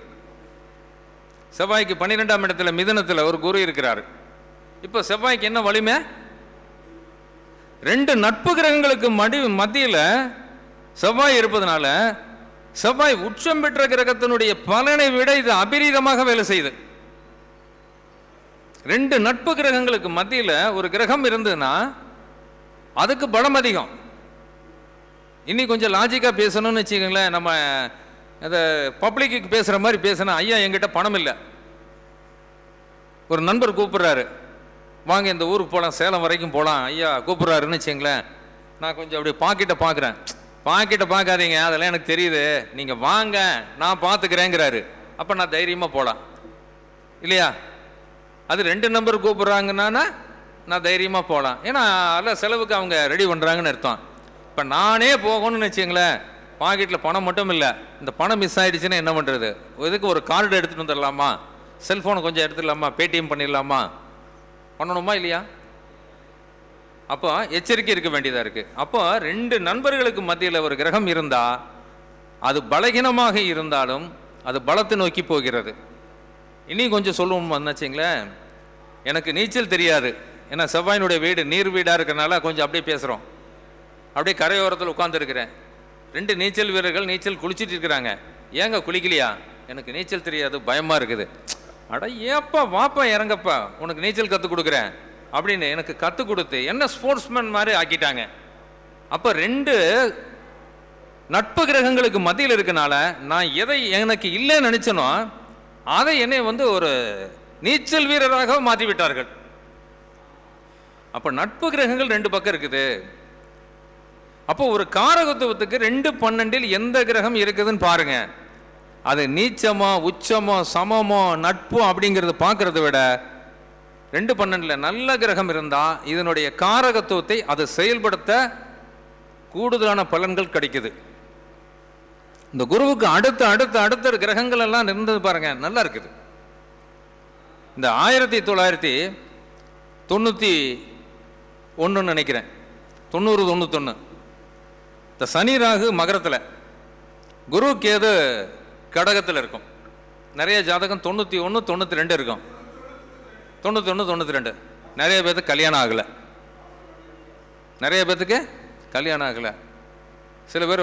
செவ்வாய்க்கு 12ஆம் இடத்துல மிதுனத்தில் ஒரு குரு இருக்கிறார். இப்போ செவ்வாய்க்கு என்ன வலிமை, ரெண்டு நட்பு கிரகங்களுக்கு மத்தியில் செவ்வாய் இருப்பதனால செவ்வாய் உச்சம் பெற்ற கிரகத்தினுடைய பலனை விட இது அபரீதமாக வேலை செய்யுது. ரெண்டு நட்பு கிரகங்களுக்கு மத்தியில் ஒரு கிரகம் இருந்ததுன்னா அதுக்கு பலம் அதிகம். இன்னி கொஞ்சம் லாஜிக்காக பேசணும்னு வச்சுக்கோங்களேன். நம்ம அந்த பப்ளிக்கு பேசுகிற மாதிரி பேசினா, ஐயா என்கிட்ட பணம் இல்லை, ஒரு நண்பர் கூப்பிட்றாரு, வாங்க இந்த ஊருக்கு போகலாம், சேலம் வரைக்கும் போகலாம், ஐயா கூப்பிட்றாருன்னு வச்சுங்களேன். நான் கொஞ்சம் அப்படி பாக்கெட்டை பார்க்குறேன். பாக்கெட்டை பார்க்காதீங்க, அதெல்லாம் எனக்கு தெரியுது, நீங்கள் வாங்க நான் பார்த்துக்கிறேங்கிறாரு. அப்போ நான் தைரியமாக போகலாம் இல்லையா? அது 2 நம்பர் கூப்பிட்றாங்கன்னா நான் தைரியமாக போகலாம். ஏன்னா அதில் செலவுக்கு அவங்க ரெடி பண்ணுறாங்கன்னு அர்த்தம். இப்போ நானே போகணும்னு வச்சுங்களேன், பாக்கெட்டில் பணம் மட்டும் இல்லை, இந்த பணம் மிஸ் ஆகிடுச்சுன்னா என்ன பண்ணுறது? இதுக்கு ஒரு கார்டு எடுத்துகிட்டு வந்துடலாமா, செல்ஃபோனை கொஞ்சம் எடுத்துடலாமா, பேடிஎம் பண்ணிடலாமா, பண்ணணுமா இல்லையா? அப்போ எச்சரிக்கை இருக்க வேண்டியதாக இருக்குது. அப்போ 2 நண்பர்களுக்கு மத்தியில் ஒரு கிரகம் இருந்தால் அது பலகீனமாக இருந்தாலும் அது பலத்தை நோக்கி போகிறது. இனி கொஞ்சம் சொல்லுவோம் வச்சுங்களேன். எனக்கு நீச்சல் தெரியாது, ஏன்னா செவ்வாயினுடைய வீடு நீர் வீடாக இருக்கிறனால கொஞ்சம் அப்படியே பேசுகிறோம். அப்படியே கரையோரத்தில் உட்காந்துருக்கிறேன். 2 நீச்சல் வீரர்கள் நீச்சல் குளிச்சுட்டு இருக்கிறாங்க. ஏங்க குளிக்கலையா? எனக்கு நீச்சல் தெரியாது, பயமாக இருக்குது. அட ஏப்பா வாப்பா இறங்கப்பா, உனக்கு நீச்சல் கற்றுக் கொடுக்குறேன் அப்படின்னு எனக்கு கற்றுக் கொடுத்து என்ன ஸ்போர்ட்ஸ்மேன் மாதிரி ஆக்கிட்டாங்க. அப்போ 2 நட்பு கிரகங்களுக்கு மத்தியில் இருக்கனால நான் எதை எனக்கு இல்லைன்னு நினச்சனோ அதை என்னை ஒரு நீச்சல் வீரராக மாற்றி விட்டார்கள். அப்போ நட்பு கிரகங்கள் 2 பக்கம் இருக்குது. அப்போ ஒரு காரகத்துவத்துக்கு 2-12 எந்த கிரகம் இருக்குதுன்னு பாருங்க. அது நீச்சமோ உச்சமோ சமமோ நட்போ அப்படிங்கிறது பார்க்கறத விட 2-12 நல்ல கிரகம் இருந்தால் இதனுடைய காரகத்துவத்தை அதை செயல்படுத்த கூடுதலான பலன்கள் கிடைக்குது. இந்த குருவுக்கு அடுத்த அடுத்த அடுத்த கிரகங்கள் எல்லாம் இருந்தது பாருங்க, நல்லா இருக்குது. இந்த 1991 நினைக்கிறேன், 90-91 இந்த சனி ராகு மகரத்தில், குரு கேது கடகத்தில் இருக்கும். நிறைய ஜாதகம் 91-92 இருக்கும். 91-92 நிறைய பேர்த்துக்கு கல்யாணம் ஆகலை. சில பேர்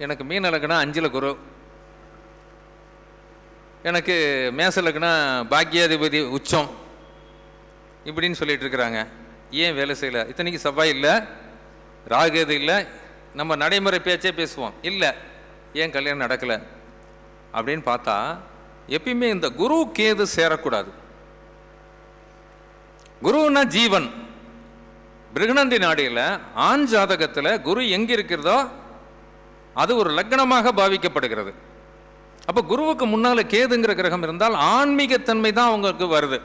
எனக்கு மீன லக்னம் 5ல் குரு, எனக்கு மேச லக்னம் பாக்கியாதிபதி உச்சம் இப்படின்னு சொல்லிட்டு இருக்கிறாங்க. ஏன் வேலை செய்யலை? இத்தனைக்கு செவ்வாய் இல்லை, ராகு இல்லை, நம்ம நடைமுறை பேச்சே பேசுவோம் இல்லை, ஏன் கல்யாணம் நடக்கலை அப்படின்னு பார்த்தா எப்பயுமே இந்த குரு கேது சேரக்கூடாது. குருன்னா ஜீவன். பிருகநந்தி நாடியில் ஆண் ஜாதகத்தில் குரு எங்கே இருக்கிறதோ அது ஒரு லக்னமாக பாவிக்கப்படுகிறது. அப்போ குருவுக்கு முன்னால் கேதுங்கிற கிரகம் இருந்தால் ஆன்மீகத்தன்மை தான் அவங்களுக்கு வருது.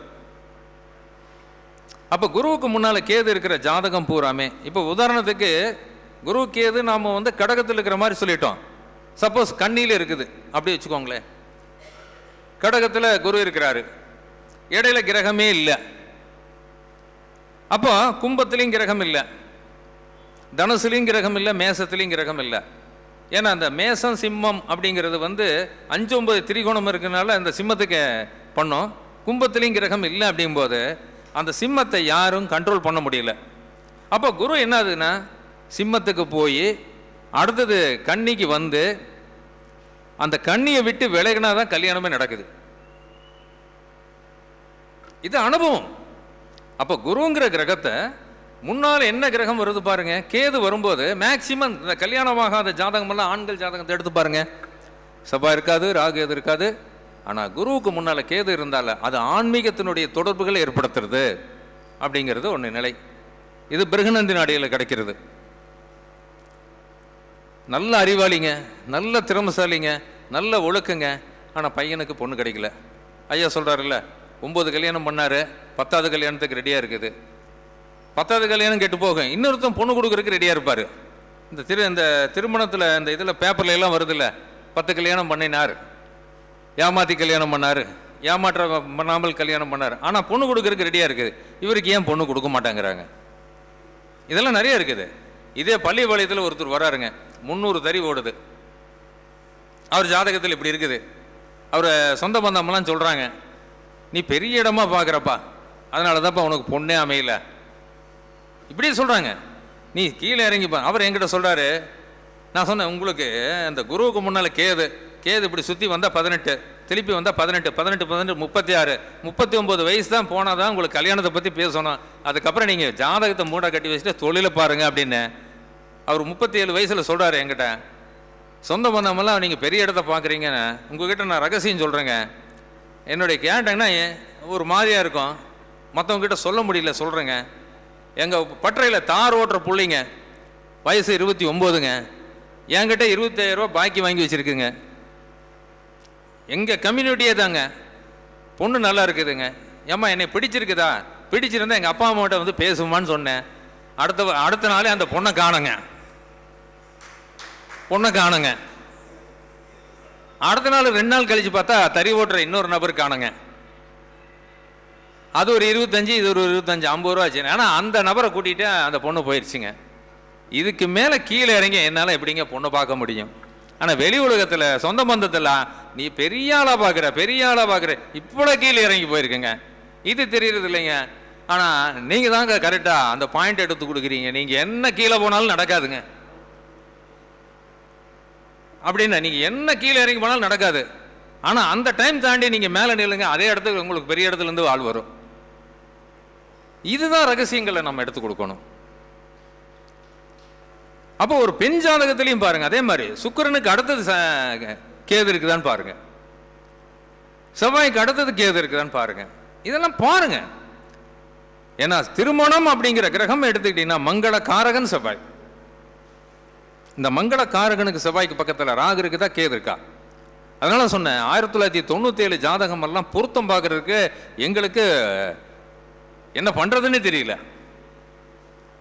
அப்போ குருவுக்கு முன்னால் கேது இருக்கிற ஜாதகம் பூராமே, இப்போ உதாரணத்துக்கு குரு கேது நாம் கடகத்தில் இருக்கிற மாதிரி சொல்லிட்டோம். சப்போஸ் கண்ணியில் இருக்குது அப்படி வச்சுக்கோங்களேன். கடகத்தில் குரு இருக்கிறாரு, இடையில கிரகமே இல்லை. அப்போ கும்பத்திலையும் கிரகம் இல்லை, தனுசுலையும் கிரகம் இல்லை, மேசத்திலையும் கிரகம் இல்லை. ஏன்னா அந்த மேசம் சிம்மம் அப்படிங்கிறது 5-9 திரிகோணம் இருக்கிறனால அந்த சிம்மத்துக்கு பண்ணோம். கும்பத்திலையும் கிரகம் இல்லை அப்படிங்கும்போது அந்த சிம்மத்தை யாரும் கண்ட்ரோல் பண்ண முடியல. அப்போ குரு என்னதுன்னா சிம்மத்துக்கு போய் அடுத்தது கன்னிக்கு அந்த கன்னியை விட்டு விலகினா தான் கல்யாணமே நடக்குது. இது அனுபவம். அப்போ குருங்கிற கிரகத்தை முன்னால் என்ன கிரகம் வருது பாருங்க, கேது வரும்போது மேக்சிமம் இந்த கல்யாணமாகாத ஜாதகமெல்லாம் ஆண்கள் ஜாதகத்தை எடுத்து பாருங்க, செவ்வாய் இருக்காது, ராகு எது இருக்காது. ஆனால் குருவுக்கு முன்னால் கேது இருந்தால அது ஆன்மீகத்தினுடைய தொடர்புகளை ஏற்படுத்துறது அப்படிங்கிறது ஒன்று நிலை. இது பிருகநந்தி நாடியில் கிடைக்கிறது. நல்ல அறிவாளிங்க, நல்ல திறமசாலிங்க, நல்ல ஒழுக்குங்க. ஆனால் பையனுக்கு பொண்ணு கிடைக்கல. ஐயா சொல்கிறாருல்ல, 9 கல்யாணம் பண்ணார், 10வது கல்யாணத்துக்கு ரெடியாக இருக்குது. 10வது கல்யாணம் கெட்டு போகும், இன்னொருத்தன் பொண்ணு கொடுக்குறதுக்கு ரெடியாக இருப்பார். இந்த திருமணத்தில் இந்த இதில் பேப்பரில் எல்லாம் வருதில்ல, 10 கல்யாணம் பண்ணினார், ஏமாற்றி கல்யாணம் பண்ணார், ஏமாற்ற பண்ணாமல் கல்யாணம் பண்ணார், ஆனால் பொண்ணு கொடுக்குறதுக்கு ரெடியாக இருக்குது. இவருக்கு ஏன் பொண்ணு கொடுக்க மாட்டாங்கிறாங்க. இதெல்லாம் நிறைய இருக்குது. இதே பள்ளிப்பாளையத்தில் ஒருத்தர் வராருங்க, 300 தறி ஓடுது. அவர் ஜாதகத்தில் இப்படி இருக்குது. அவரை சொந்த பந்தம்லாம் சொல்கிறாங்க, நீ பெரிய இடமா பார்க்குறப்பா, அதனால தான்ப்பா உனக்கு பொண்ணே அமையல இப்படி சொல்கிறாங்க, நீ கீழே இறங்கிப்பா. அவர் என்கிட்ட சொல்கிறாரு, நான் சொன்னேன் உங்களுக்கு அந்த குருவுக்கு முன்னால் கேது இப்படி சுற்றி வந்தால் 18, திருப்பி வந்தால் 18, 36, 39 வயசு தான் போனால் தான் உங்களுக்கு கல்யாணத்தை பற்றி பேசணும். அதுக்கப்புறம் நீங்கள் ஜாதகத்தை மூடை கட்டி வச்சுட்டு தொழிலை பாருங்கள் அப்படின்னு அவர் 37 வயசில் சொல்கிறாரு என்கிட்ட. சொந்த பந்தமெல்லாம் நீங்கள் பெரிய இடத்த பார்க்குறீங்கன்னு உங்ககிட்ட நான் ரகசியம் சொல்கிறேங்க. என்னுடைய கேட்டேங்கன்னா ஒரு மாதிரியாக இருக்கும், மற்றவங்ககிட்ட சொல்ல முடியல, சொல்கிறேங்க. எங்கள் பட்டறையில் தார் ஓட்டுற பிள்ளைங்க வயசு 29ங்க, என்கிட்ட 25,000 ரூபா பாக்கி வாங்கி வச்சுருக்குங்க. எங்கள் கம்யூனிட்டியே தாங்க. பொண்ணு நல்லா இருக்குதுங்க. ஏம்மா என்னை பிடிச்சிருக்குதா? பிடிச்சிருந்தா எங்கள் அப்பா அம்மாட்ட வந்து பேசுமான்னு சொன்னேன். அடுத்த நாளே அந்த பொண்ணை காணுங்க. அடுத்த நாள் 2 நாள் கழிச்சு பார்த்தா தறி ஓட்டுற இன்னொரு நபர் காணுங்க. அது ஒரு 25, இது ஒரு 25, 50 ரூபா ஆச்சு. ஆனால் அந்த நபரை கூட்டிகிட்டு அந்த பொண்ணு போயிடுச்சுங்க. இதுக்கு மேலே கீழே இறங்கி என்னால் எப்படிங்க பொண்ணை பார்க்க முடியும்? ஆனால் வெளி உலகத்தில் சொந்த பந்தத்தில் நீ பெரிய ஆளாக பார்க்குற இவ்வளோ கீழே இறங்கி போயிருக்குங்க. இது தெரியறது இல்லைங்க. ஆனால் நீங்கள் தாங்க கரெக்டாக அந்த பாயிண்ட் எடுத்து கொடுக்குறீங்க. நீங்கள் என்ன கீழே போனாலும் நடக்காதுங்க அப்படின்னா, நீங்கள் என்ன கீழே இறங்கி போனாலும் நடக்காது. ஆனால் அந்த டைம் தாண்டி நீங்கள் மேலே நில்லுங்க, அதே இடத்துக்கு உங்களுக்கு பெரிய இடத்துலேருந்து ஆள் வரும். இதுதான் ரகசியங்களை நம்ம எடுத்து கொடுக்கணும். அப்போ ஒரு பெண் ஜாதகத்திலையும் பாருங்க, அதே மாதிரி சுக்கிரனுக்கு அடுத்தது கேது இருக்குதான்னு பாருங்க, செவ்வாய்க்கு அடுத்தது கேது இருக்குதான்னு பாருங்க. இதெல்லாம் பாருங்க. ஏன்னா திருமணம் அப்படிங்கிற கிரகம் எடுத்துக்கிட்டீங்கன்னா மங்கள காரகன் செவ்வாய். இந்த மங்கள காரகனுக்கு செவ்வாய்க்கு பக்கத்தில் ராகு இருக்குதா, கேது இருக்கா? அதனால சொன்னேன், 1997 ஜாதகம் எல்லாம் பொருத்தம் பார்க்கறதுக்கு எங்களுக்கு என்ன பண்றதுன்னு தெரியல.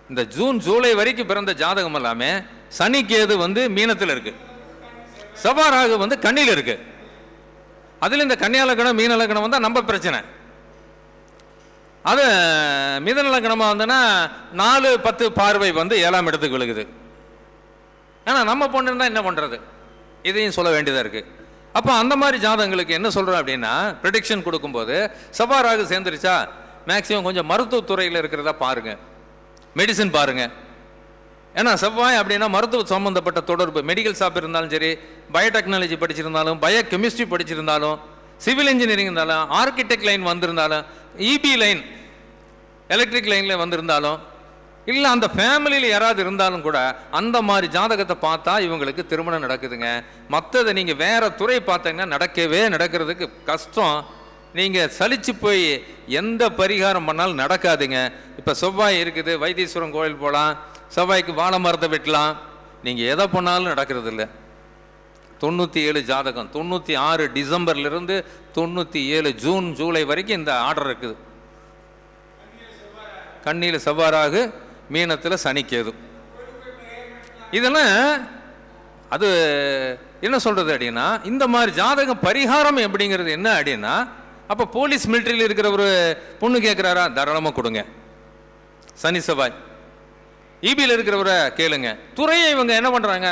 இந்த ஜூன் ஜூலை வரைக்கும் பிறந்த ஜாதகம் எல்லாமே சனி கேது வந்து மீனத்தில் இருக்கு, செவ்வாய் ராகு வந்து கண்ணியில் இருக்கு. அதுல இந்த கன்னியா லக்னம் மீன லக்னம் வந்தா நம்ம பிரச்சனை. அது மிதன லக்னமா வந்தனா 4-10 பார்வை வந்து 7ஆம் இடத்துக்கு விழுகுது. ஆனா நம்ம பொண்ணு இருந்தா என்ன பண்றது? இதையும் சொல்ல வேண்டியதா இருக்கு. அப்போ அந்த மாதிரி ஜாதகங்களுக்கு என்ன சொல்றோம் அப்படின்னா, ப்ரெடிக்ஷன் கொடுக்கும்போது செவ்வாய் ராகு சேர்ந்துருச்சா மேக்சிமம் கொஞ்சம் மருத்துவத்துறையில் இருக்கிறதா பாருங்க, மெடிசன் பாருங்க. ஏன்னா செவ்வாய் அப்படின்னா மருத்துவ சம்பந்தப்பட்ட தொடர்பு, மெடிக்கல் ஷாப் இருந்தாலும் சரி, பயோடெக்னாலஜி படிச்சிருந்தாலும், பயோ கெமிஸ்ட்ரி படிச்சிருந்தாலும், சிவில் இன்ஜினியரிங் இருந்தாலும், ஆர்கிடெக்ட் லைன் வந்திருந்தாலும், இபி லைன் எலக்ட்ரிக் லைனில் வந்திருந்தாலும், இல்லை அந்த ஃபேமிலியில் யாராவது இருந்தாலும் கூட அந்த மாதிரி ஜாதகத்தை பார்த்தா இவங்களுக்கு திருமணம் நடக்குதுங்க. மற்றதை நீங்கள் வேற துறை பார்த்தீங்கன்னா நடக்கிறதுக்கு கஷ்டம். நீங்கள் சலிச்சு போய் எந்த பரிகாரம் பண்ணாலும் நடக்காதுங்க. இப்போ செவ்வாய் இருக்குது, வைத்தீஸ்வரன் கோயில் போகலாம், செவ்வாய்க்கு வாழை மரத்தை வெட்டலாம், நீங்கள் எதை பண்ணாலும் நடக்கிறது இல்லை. 97 ஜாதகம், 96 டிசம்பர்லேருந்து 97 ஜூன் ஜூலை வரைக்கும் இந்த ஆர்டர் இருக்குது. கண்ணியில் செவ்வாறாகு, மீனத்தில் சனிக்கேது. இதெல்லாம் அது என்ன சொல்றது அப்படின்னா, இந்த மாதிரி ஜாதகம் பரிகாரம் எப்படிங்கிறது என்ன அப்படின்னா, அப்போ போலீஸ் மிலிட்டரியில் இருக்கிற ஒரு பொண்ணு கேட்குறாரா, தாராளமாக கொடுங்க. சனி செவ்வாய். இபியில் இருக்கிறவரை கேளுங்க. துறையை இவங்க என்ன பண்ணுறாங்க,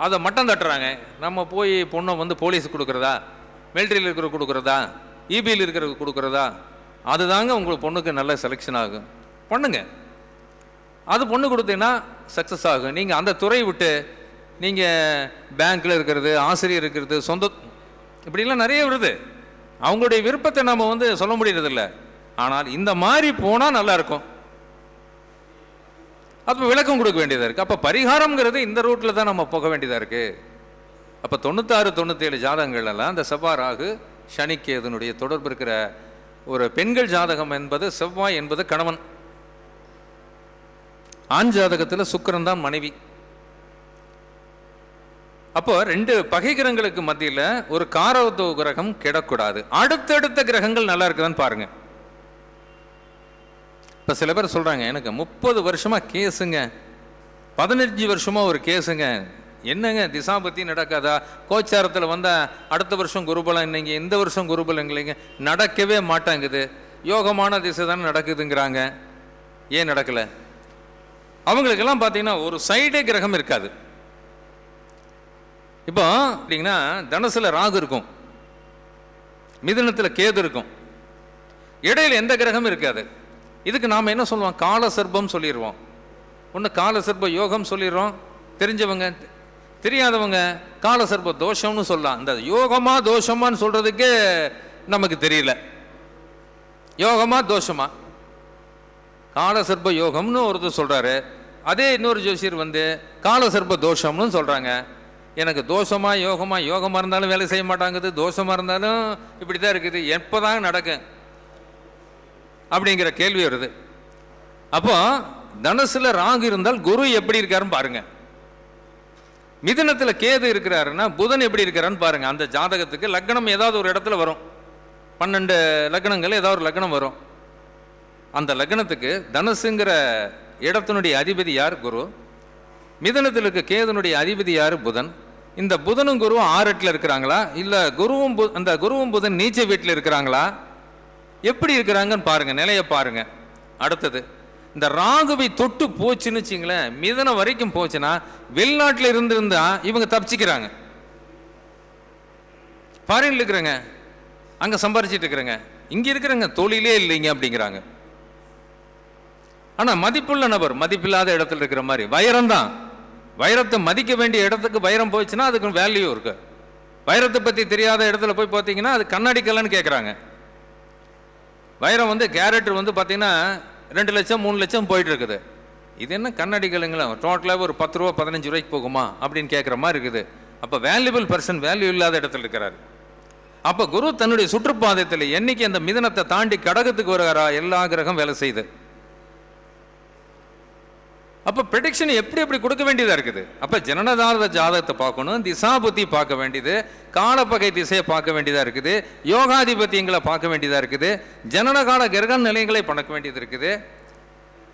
அதை மட்டம் தட்டுறாங்க. நம்ம போய் பொண்ணை வந்து போலீஸுக்கு கொடுக்குறதா, மிலிட்டரியில் இருக்கிற கொடுக்குறதா, இபியில் இருக்கிற கொடுக்குறதா, அதுதாங்க உங்களுக்கு பொண்ணுக்கு நல்ல செலெக்ஷன் ஆகும். பண்ணுங்க. அது பொண்ணு கொடுத்தீங்கன்னா சக்ஸஸ் ஆகும். நீங்கள் அந்த துறை விட்டு நீங்கள் பேங்க்கில் இருக்கிறது, ஆசிரியர் இருக்கிறது, சொந்த இப்படிலாம் நிறைய வருது. அவங்களுடைய விருப்பத்தை நம்ம வந்து சொல்ல முடியறதில்ல. ஆனால் இந்த மாதிரி போனால் நல்லா இருக்கும். அப்போ விளக்கம் கொடுக்க வேண்டியதாக இருக்குது. அப்போ பரிகாரம்ங்கிறது இந்த ரூட்டில் தான் நம்ம போக வேண்டியதாக இருக்குது. அப்போ 96 97 ஜாதகங்கள் எல்லாம் இந்த செவ்வாய் ராகு சனிக்கேதுனுடைய தொடர்பு இருக்கிற ஒரு பெண்கள் ஜாதகம் என்பது, செவ்வாய் என்பது கணவன், ஆண் ஜாதகத்தில் சுக்கிரன் தான் மனைவி. அப்போ 2 பகை கிரகங்களுக்கு மத்தியில் ஒரு காரத்துவ கிரகம் கிடக்கூடாது. அடுத்தடுத்த கிரகங்கள் நல்லா இருக்குதான்னு பாருங்க. இப்போ சில பேர் சொல்றாங்க, எனக்கு 30 வருஷமா கேஸுங்க, 15 வருஷமா ஒரு கேஸுங்க, என்னங்க திசாபத்தி நடக்காதா, கோச்சாரத்தில் வந்தால் அடுத்த வருஷம் குருபலம் இல்லைங்க, இந்த வருஷம் குருபலம் இல்லைங்க, நடக்கவே மாட்டாங்குது, யோகமான திசை தானே நடக்குதுங்கிறாங்க. ஏன் நடக்கலை? அவங்களுக்கெல்லாம் பார்த்தீங்கன்னா ஒரு சைடே கிரகம் இருக்காது. இப்போ பார்த்தீங்கன்னா தனுசுல ராகு இருக்கும், மிதுனத்தில் கேது இருக்கும், இடையில எந்த கிரகம் இருக்காது. இதுக்கு நாம் என்ன சொல்லுவோம், கால சர்ப்பம் சொல்லிடுவோம். ஒன்று கால சர்ப்ப யோகம் சொல்லிடுறோம், தெரிஞ்சவங்க, தெரியாதவங்க கால சர்ப்ப தோஷம்னு சொல்லலாம். இந்த யோகமா தோஷமான்னு சொல்றதுக்கே நமக்கு தெரியல. யோகமா தோஷமா, கால சர்ப்ப யோகம்னு ஒருத்தர் சொல்றாரு, அதே இன்னொரு ஜோசியர் வந்து கால சர்ப்ப தோஷம்னு சொல்றாங்க. எனக்கு தோஷமா யோகமா, யோகமா இருந்தாலும் வேலை செய்ய மாட்டாங்குது, தோஷமா இருந்தாலும் இப்படி தான் இருக்குது, எப்போதான் நடக்கும். அப்படிங்கிற கேள்வி வருது. அப்போ தனுசுல ராகு இருந்தால் குரு எப்படி இருக்காருன்னு பாருங்க. மிதுனத்தில் கேது இருக்கிறாருன்னா புதன் எப்படி இருக்கிறான்னு பாருங்க. அந்த ஜாதகத்துக்கு லக்னம் ஏதாவது ஒரு இடத்துல வரும். 12 லக்னங்கள் ஏதாவது ஒரு லக்னம் வரும். அந்த லக்னத்துக்கு தனுசுங்கிற இடத்தினுடைய அதிபதி யார்? குரு. மிதுனத்தில் இருக்க கேதுனுடைய அதிபதி யார்? புதன். இந்த புதனும் குருவும் 6-8 இருக்கிறாங்களா, இல்லை அந்த குருவும் புதன் நீச்ச வீட்டில் இருக்கிறாங்களா, எப்படி இருக்கிறாங்கன்னு பாருங்க, நிலையை பாருங்க. அடுத்தது இந்த ராகுவை தொட்டு போச்சுன்னு வச்சுங்களேன், மிதனம் வரைக்கும் போச்சுன்னா வெளிநாட்டில் இருந்திருந்தா இவங்க தப்பிச்சுக்கிறாங்க. ஃபாரின்ல இருக்கிறாங்க, அங்கே சம்பாரிச்சிட்டு இருக்கிறாங்க, இங்கே இருக்கிறாங்க தொழிலே இல்லைங்க அப்படிங்கிறாங்க. ஆனால் மதிப்புள்ள நபர் மதிப்பில்லாத இடத்துல இருக்கிற மாதிரி வைரம் தான். வைரத்தை மதிக்க வேண்டிய இடத்துக்கு வைரம் போயிடுச்சுன்னா அதுக்கு வேல்யூ இருக்கு. வைரத்தை பற்றி தெரியாத இடத்துல போய் பார்த்தீங்கன்னா அது கண்ணாடி கல்லன்னு கேட்குறாங்க. வைரம் கேரட் பார்த்தீங்கன்னா 2 லட்சம் 3 லட்சம் போயிட்டு இருக்குது. இது என்ன கண்ணாடி கல்லுங்களா, டோட்டலாக ஒரு 10 ரூபா 15 ரூபாய்க்கு போகுமா அப்படின்னு கேட்குற மாதிரி இருக்குது. அப்போ வேல்யூபிள் பர்சன் வேல்யூ இல்லாத இடத்துல இருக்கிறாரு. அப்போ குரு தன்னுடைய சுற்றுப்பாதத்தில் என்னைக்கு அந்த மிதனத்தை தாண்டி கடகத்துக்கு வருகிறாரா எல்லா கிரகம் வேலை செய்யுது. அப்போ ப்ரெடிக்ஷன் எப்படி கொடுக்க வேண்டியதாக இருக்குது. அப்போ ஜனனதார ஜாதகத்தை பார்க்கணும், திசாபுத்தி பார்க்க வேண்டியது, காலப்பகை திசையை பார்க்க வேண்டியதாக இருக்குது, யோகாதிபத்தியங்களை பார்க்க வேண்டியதாக இருக்குது, ஜனனகால கிரக நிலையங்களை பார்க்க வேண்டியது இருக்குது.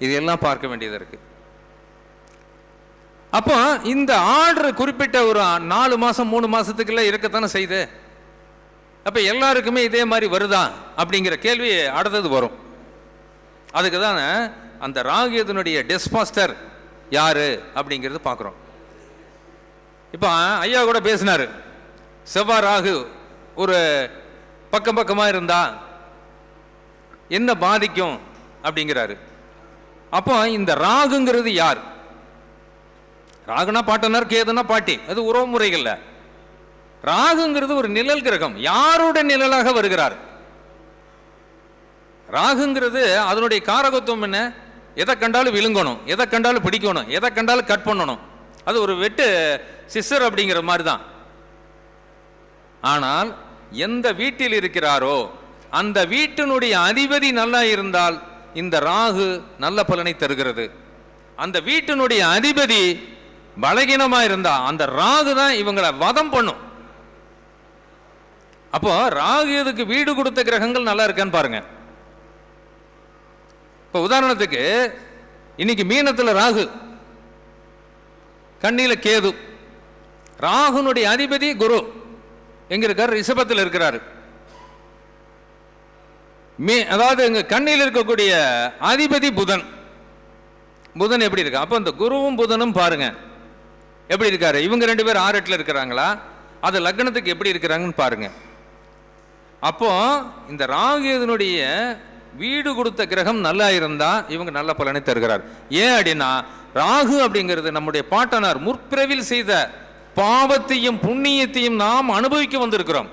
இது எல்லாம் பார்க்க வேண்டியதாக இருக்குது. அப்போ இந்த ஆர்டர் குறிப்பிட்ட ஒரு 4 மாதம் 3 மாதத்துக்குள்ள இருக்கத்தானே செய்யுது. அப்போ எல்லாருக்குமே இதே மாதிரி வருதா அப்படிங்கிற கேள்வி அடுத்தது வரும். அதுக்கு தான் அந்த ராகுனுடைய டெஸ்பாஸ்டர் யாரு அப்படிங்கிறது பார்க்குறோம். இப்போ ஐயா கூட பேசினார், செவ்வாய் ராகு ஒரு பக்கமாக இருந்தா என்ன பாதிக்கும் அப்படிங்கிறாரு. அப்போ இந்த ராகுங்கிறது யார்? ராகுனா பாட்டனார், கேதுனா பாட்டி, அது உறவு முறைகள்ல. ராகுங்கிறது ஒரு நிழல் கிரகம். யாரோட நிழலாக வருகிறார்? ராகுங்கிறது அதனுடைய காரகத்துவம் என்ன? எதை கண்டாலும் விழுங்கணும், எதை கண்டாலும் பிடிக்கணும், எதை கண்டாலும் கட் பண்ணணும். அது ஒரு வெட்டு சிஸ்டர் அப்படிங்கிற மாதிரி தான். ஆனால் எந்த வீட்டில் இருக்கிறாரோ அந்த வீட்டினுடைய அதிபதி நல்லா இருந்தால் இந்த ராகு நல்ல பலனை தருகிறது. அந்த வீட்டினுடைய அதிபதி பலகீனமா இருந்தா அந்த ராகு தான் இவங்களை வதம் பண்ணும். அப்போ ராகு எதுக்கு வீடு கொடுத்த கிரகங்கள் நல்லா இருக்கான்னு பாருங்க. இப்போ உதாரணத்துக்கு இன்னைக்கு மீனத்தில் ராகு, கண்ணில கேது. ராகுனுடைய அதிபதி குரு எங்க இருக்கார்? ரிஷபத்தில் இருக்கிறாரு. அதாவது எங்க கண்ணில் இருக்கக்கூடிய அதிபதி புதன். புதன் எப்படி இருக்கா? அப்போ இந்த குருவும் புதனும் பாருங்க எப்படி இருக்காரு. இவங்க 2 பேர் 6-8 இருக்கிறாங்களா, அது லக்னத்துக்கு எப்படி இருக்கிறாங்கன்னு பாருங்க. அப்போ இந்த ராகுனுடைய வீடு கொடுத்த கிரகம் நல்லா இருந்தா இவங்க நல்ல பலனை தருகிறார். ஏன் அப்படின்னா ராகு அப்படிங்கிறது நம்முடைய பாட்டனார் முற்பிறவில் செய்த பாவத்தையும் புண்ணியத்தையும் நாம் அனுபவிக்க வந்திருக்கிறோம்.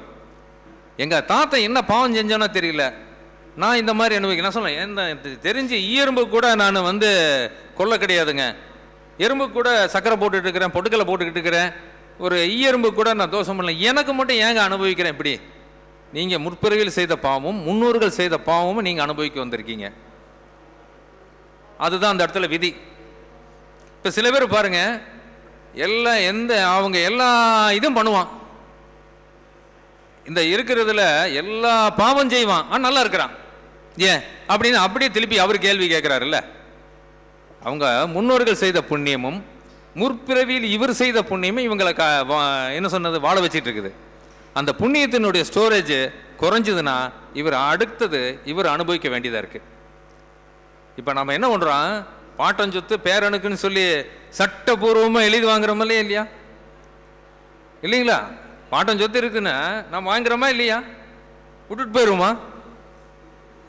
எங்க தாத்தா என்ன பாவம் செஞ்சோன்னா தெரியல, நான் இந்த மாதிரி அனுபவிக்க. நான் சொல்ல என்ன தெரிஞ்சு ஈயெறும்பு கூட நான் கொல்ல கிடையாதுங்க. எறும்பு கூட சக்கரை போட்டுட்டு இருக்கிறேன், பொட்டுக்கலை போட்டுக்கிட்டு இருக்கிறேன். ஒரு ஈயெறும்பு கூட நான் தோஷம் பண்ணல. எனக்கு மட்டும் ஏங்க அனுபவிக்கிறேன்? இப்படி நீங்க முற்பிறவியில் செய்த பாவமும் முன்னோர்கள் செய்த பாவமும் நீங்க அனுபவிக்க வந்திருக்கீங்க. அதுதான் அந்த இடத்துல விதி. இப்ப சில பேர் பாருங்க, அவங்க எல்லா இதுவும் பண்ணுவான், இந்த இருக்கிறதுல எல்லா பாவம் செய்வான், நல்லா இருக்கிறான். ஏன் அப்படின்னு அப்படியே திருப்பி அவர் கேள்வி கேட்கிறாருல்ல. அவங்க முன்னோர்கள் செய்த புண்ணியமும் முற்பிறவியில் இவர் செய்த புண்ணியமும் இவங்களை என்ன சொன்னது வாழ வச்சிட்டு இருக்குது. அந்த புண்ணியத்தினுடைய ஸ்டோரேஜ் குறைஞ்சதுன்னா இவர் அடுத்தது இவர் அனுபவிக்க வேண்டியதாக இருக்கு. இப்போ நம்ம என்ன பண்ணுறோம், பாட்டம் சொத்து பேரனுக்குன்னு சொல்லி சட்டபூர்வமாக எழுதி வாங்குறோமல்ல இல்லையா? இல்லைங்களா? பாட்டம் சொத்து இருக்குன்னு நம்ம வாங்குறோமா இல்லையா? விட்டுட்டு போயிடுவோமா?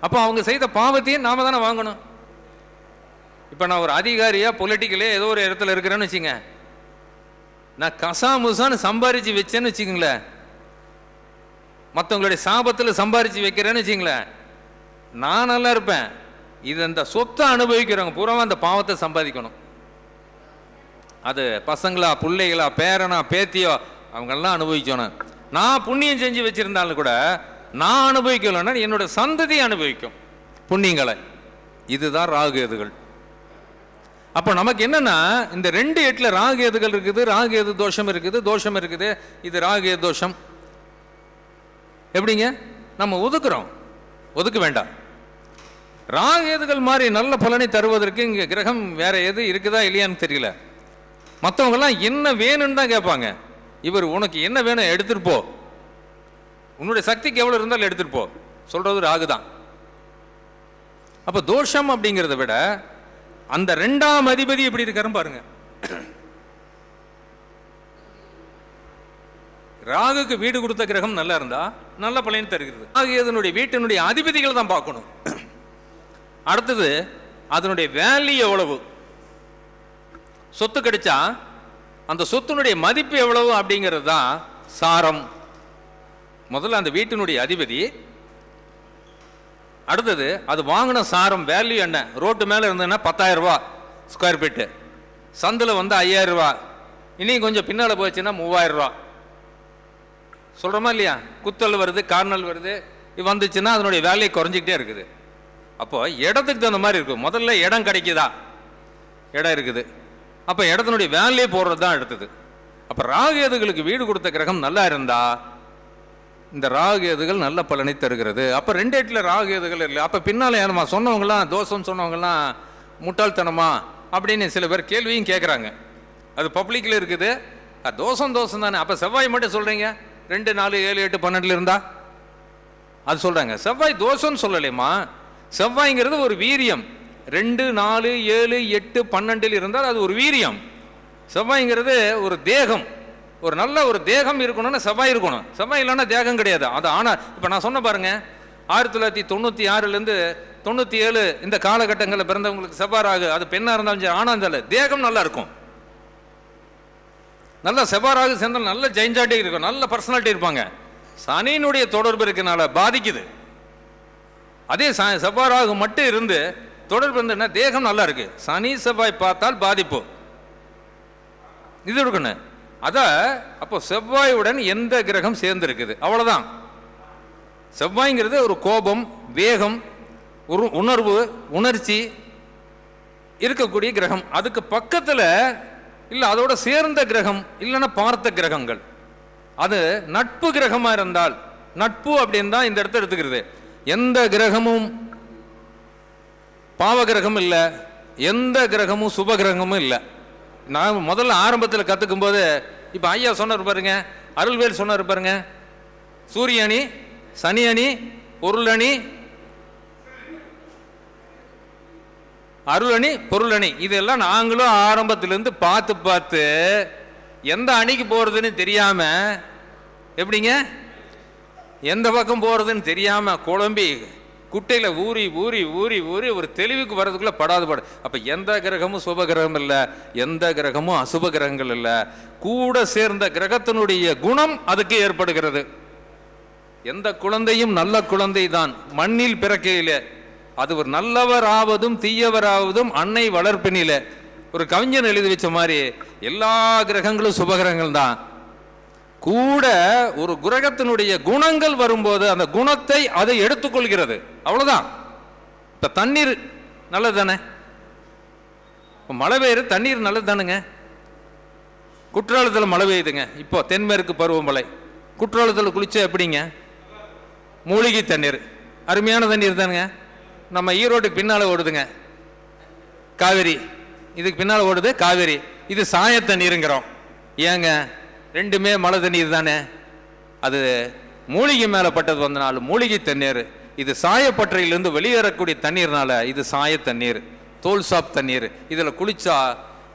அப்போ அவங்க செய்த பாவத்தையும் நாம தானே வாங்கணும். இப்போ நான் ஒரு அதிகாரியா பொலிட்டிக்கலே ஏதோ ஒரு இடத்துல இருக்கிறேன்னு வச்சுங்க, நான் கசாமுசான்னு சம்பாரிச்சு வச்சேன்னு வச்சுக்கோங்களேன், மற்றவங்களுடைய சாபத்தில் சம்பாரிச்சு வைக்கிறேன்னு வச்சுங்களேன், நான் நல்லா இருப்பேன். இது அந்த சொத்தை அனுபவிக்கிறவங்க பூராவும் அந்த பாவத்தை சம்பாதிக்கணும். அது பசங்களா பிள்ளைகளா பேரனா பேத்தியோ அவங்கெல்லாம் அனுபவிக்கணும். நான் புண்ணியம் செஞ்சு வச்சிருந்தாலும் கூட நான் அனுபவிக்கலன்னா என்னோட சந்ததி அனுபவிக்கும். புண்ணியங்களை. இதுதான் ராகு கேதுகள். அப்போ நமக்கு என்னன்னா, இந்த 2-8 ராகு கேதுகள் இருக்குது, ராகு கேது தோஷம் இருக்குது, தோஷம் இருக்குது. இது ராகு கேது தோஷம் எப்படிங்க நம்ம ஒதுக்குறோம்? ஒதுக்க வேண்டாம். ராகு கேதுகள் மாதிரி நல்ல பலனை தருவதற்கு இங்கே கிரகம் வேற எது இருக்குதா இல்லையான்னு தெரியல. மற்றவங்கெல்லாம் என்ன வேணும்னு தான் கேட்பாங்க. இவர் உனக்கு என்ன வேணும் எடுத்துட்டு போ, உன்னுடைய சக்திக்கு எவ்வளோ இருந்தாலும் எடுத்துட்டு போ சொல்றது ராகு தான். அப்போ தோஷம் அப்படிங்கிறத விட அந்த 2ஆம் அதிபதி எப்படி இருக்காருன்னு பாருங்க. ராகுக்கு வீடு கொடுத்த கிரகம் நல்லா இருந்தா நல்ல பலன் தருகிறது. ராகு அதனுடைய வீட்டினுடைய அதிபதிகள் தான் பார்க்கணும். அடுத்தது அதனுடைய வேல்யூ எவ்வளவு, சொத்து கிடைச்சா அந்த சொத்தினுடைய மதிப்பு எவ்வளவு அப்படிங்கிறது தான் சாரம். முதல்ல அந்த வீட்டினுடைய அதிபதி, அடுத்தது அது வாங்கின சாரம் வேல்யூ என்ன. ரோட்டு மேலே இருந்ததுன்னா 10,000 ரூபா ஸ்கொயர் ஃபீட்டு, சந்தில் வந்து 5,000 ரூபா, இனியும் கொஞ்சம் பின்னால் போச்சுன்னா 3,000 ரூபா சொல்கிறோமா இல்லையா. குத்தல் வருது, கார்னல் வருது, இது வந்துச்சுன்னா அதனுடைய வேல்யூ குறைஞ்சிக்கிட்டே இருக்குது. அப்போ இடத்துக்கு தகுந்த மாதிரி இருக்கும். முதல்ல இடம் கிடைக்குதா, இடம் இருக்குது, அப்போ இடத்தினுடைய வேல்யூ போடுறது தான் எடுத்தது. அப்போ ராகு கேதுகளுக்கு வீடு கொடுத்த கிரகம் நல்லா இருந்தா இந்த ராகு கேதுகள் நல்ல பலனை தருகிறது. அப்போ 2-8 ராகு கேதுகள் இல்லை. அப்போ பின்னால் ஏனமா சொன்னவங்களாம் தோஷம் சொன்னவங்கலாம் முட்டாள்தனமா அப்படின்னு சில பேர் கேள்வியும் கேட்குறாங்க. அது பப்ளிக்கில் இருக்குது. தோஷம் தோஷம் தானே. அப்போ செவ்வாய் மட்டும் சொல்கிறீங்க 2, 4, 7, 8, 12 இருந்தா அது சொல்கிறாங்க. செவ்வாய் தோஷம்னு சொல்லலையம்மா. செவ்வாய்ங்கிறது ஒரு வீரியம். 2, 4, 7, 8, 12 இருந்தால் அது ஒரு வீரியம். செவ்வாய்ங்கிறது ஒரு தேகம். ஒரு நல்ல ஒரு தேகம் இருக்கணும்னா செவ்வாய் இருக்கணும். செவ்வாய் இல்லைன்னா தேகம் கிடையாது. அது ஆனால் இப்போ நான் சொன்ன பாருங்க, 1996லேருந்து 97 இந்த காலகட்டங்களில் பிறந்தவங்களுக்கு செவ்வாய் ராகு, அது பெண்ணாக இருந்தாலும் சரி ஆனா இருந்தாலும் தேகம் நல்லா இருக்கும். நல்லா செவ்வாய் ராகு சேர்ந்தால் நல்ல ஜெயிஞ்சாட்டி இருக்கும், நல்ல பர்சனாலிட்டி இருப்பாங்க. சனியினுடைய தொடர்பு இருக்கனால பாதிக்குது. அதே செவ்வாய் ராகு மட்டும் இருந்து தொடர்பு இருந்துன்னா தேகம் நல்லா இருக்கு. சனி செவ்வாய் பார்த்தால் பாதிப்பு இது இருக்கணும். அப்போ செவ்வாயுடன் எந்த கிரகம் சேர்ந்து இருக்குது அவ்வளவுதான். செவ்வாய்ங்கிறது ஒரு கோபம், வேகம், ஒரு உணர்வு, உணர்ச்சி இருக்கக்கூடிய கிரகம். அதுக்கு பக்கத்தில் இல்லை அதோட சேர்ந்த கிரகம் இல்லைன்னா பார்த்த கிரகங்கள். அது நட்பு கிரகமாக இருந்தால், நட்பு அப்படின்னு தான் இந்த இடத்த எடுத்துக்கிறது. எந்த கிரகமும் பாவ கிரகம் இல்லை, எந்த கிரகமும் சுப கிரகமும் இல்லை. நான் முதல்ல ஆரம்பத்தில் கற்றுக்கும் போது இப்போ ஐயா சொன்னார் பாருங்க, அருள்வேல் சொன்னார் பாருங்க, சூரிய அணி, சனி அணி, பொருள் அணி, அருள் அணி, பொருள் அணி, இதெல்லாம் நாங்களும் ஆரம்பத்திலேருந்து பார்த்து பார்த்து எந்த அணிக்கு போகிறதுன்னு தெரியாம, எப்படிங்க எந்த பக்கம் போகிறதுன்னு தெரியாம குழம்பி குட்டையில் ஊறி ஊறி ஊறி ஊறி ஒரு தெளிவுக்கு வர்றதுக்குள்ள படாது பாடு. அப்போ எந்த கிரகமும் சுப கிரகம் இல்லை, எந்த கிரகமும் அசுப கிரகங்கள் இல்லை. கூட சேர்ந்த கிரகத்தினுடைய குணம் அதுக்கு ஏற்படுகிறது. எந்த குழந்தையும் நல்ல குழந்தை தான், மண்ணில் பிறக்கையில அது ஒரு நல்லவர் ஆவதும் தீயவராவதும் அன்னை வளர்ப்பினில. ஒரு கவிஞன் எழுதி வச்ச மாதிரி எல்லா கிரகங்களும் சுபகிரகங்கள் தான். கூட ஒரு கிரகத்தினுடைய குணங்கள் வரும்போது அந்த குணத்தை அதை எடுத்துக்கொள்கிறது, அவ்வளவுதான். இப்ப தண்ணீர் நல்லது தானே, மழை பெய்யுது, தண்ணீர் நல்லது தானுங்க. குற்றாலத்தில் மழை பெய்யுதுங்க, இப்போ தென்மேற்கு பருவமழை. குற்றாலத்தில் குளிச்சா எப்படிங்க, மூலிகை தண்ணீர், அருமையான தண்ணீர் தானுங்க. நம்ம ஈரோட்டுக்கு பின்னால் ஓடுதுங்க காவேரி, இதுக்கு பின்னால் ஓடுது காவேரி, இது சாய தண்ணீருங்கிறோம். ஏங்க ரெண்டுமே மழை தண்ணீர் தானே. அது மூலிகை மேலே பட்டது வந்தனாலும் மூலிகை தண்ணீர், இது சாயப்பற்றையிலிருந்து வெளியேறக்கூடிய தண்ணீர்னால இது சாய தண்ணீர், தோல் சாப் தண்ணீர். இதில் குளிச்சா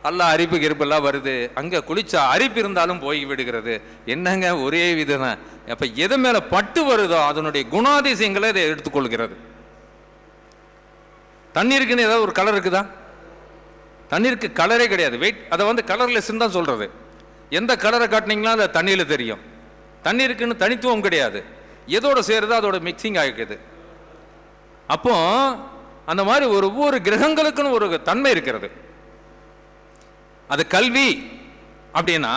எல்லாம் அரிப்பு கிருப்பெல்லாம் வருது, அங்கே குளிச்சா அரிப்பு இருந்தாலும் போய் விடுகிறது. என்னங்க ஒரே விதம். அப்போ எது மேலே பட்டு வருதோ அதனுடைய குணாதிசயங்களை இதை எடுத்துக்கொள்கிறது. தண்ணீருக்குன்னு ஏதாவது ஒரு கலர் இருக்குதா? தண்ணீருக்கு கலரே கிடையாது. வெயிட் அதை வந்து கலர்லெஸ்ன்னு தான் சொல்கிறது. எந்த கலரை காட்டினீங்களோ அது தண்ணியில் தெரியும். தண்ணீருக்குன்னு தனித்துவம் கிடையாது, எதோட சேருதோ அதோட மிக்சிங் ஆகிக்குது. அப்போ அந்த மாதிரி ஒவ்வொரு கிரகங்களுக்குன்னு ஒரு தன்மை இருக்கிறது. அது கல்வி அப்படின்னா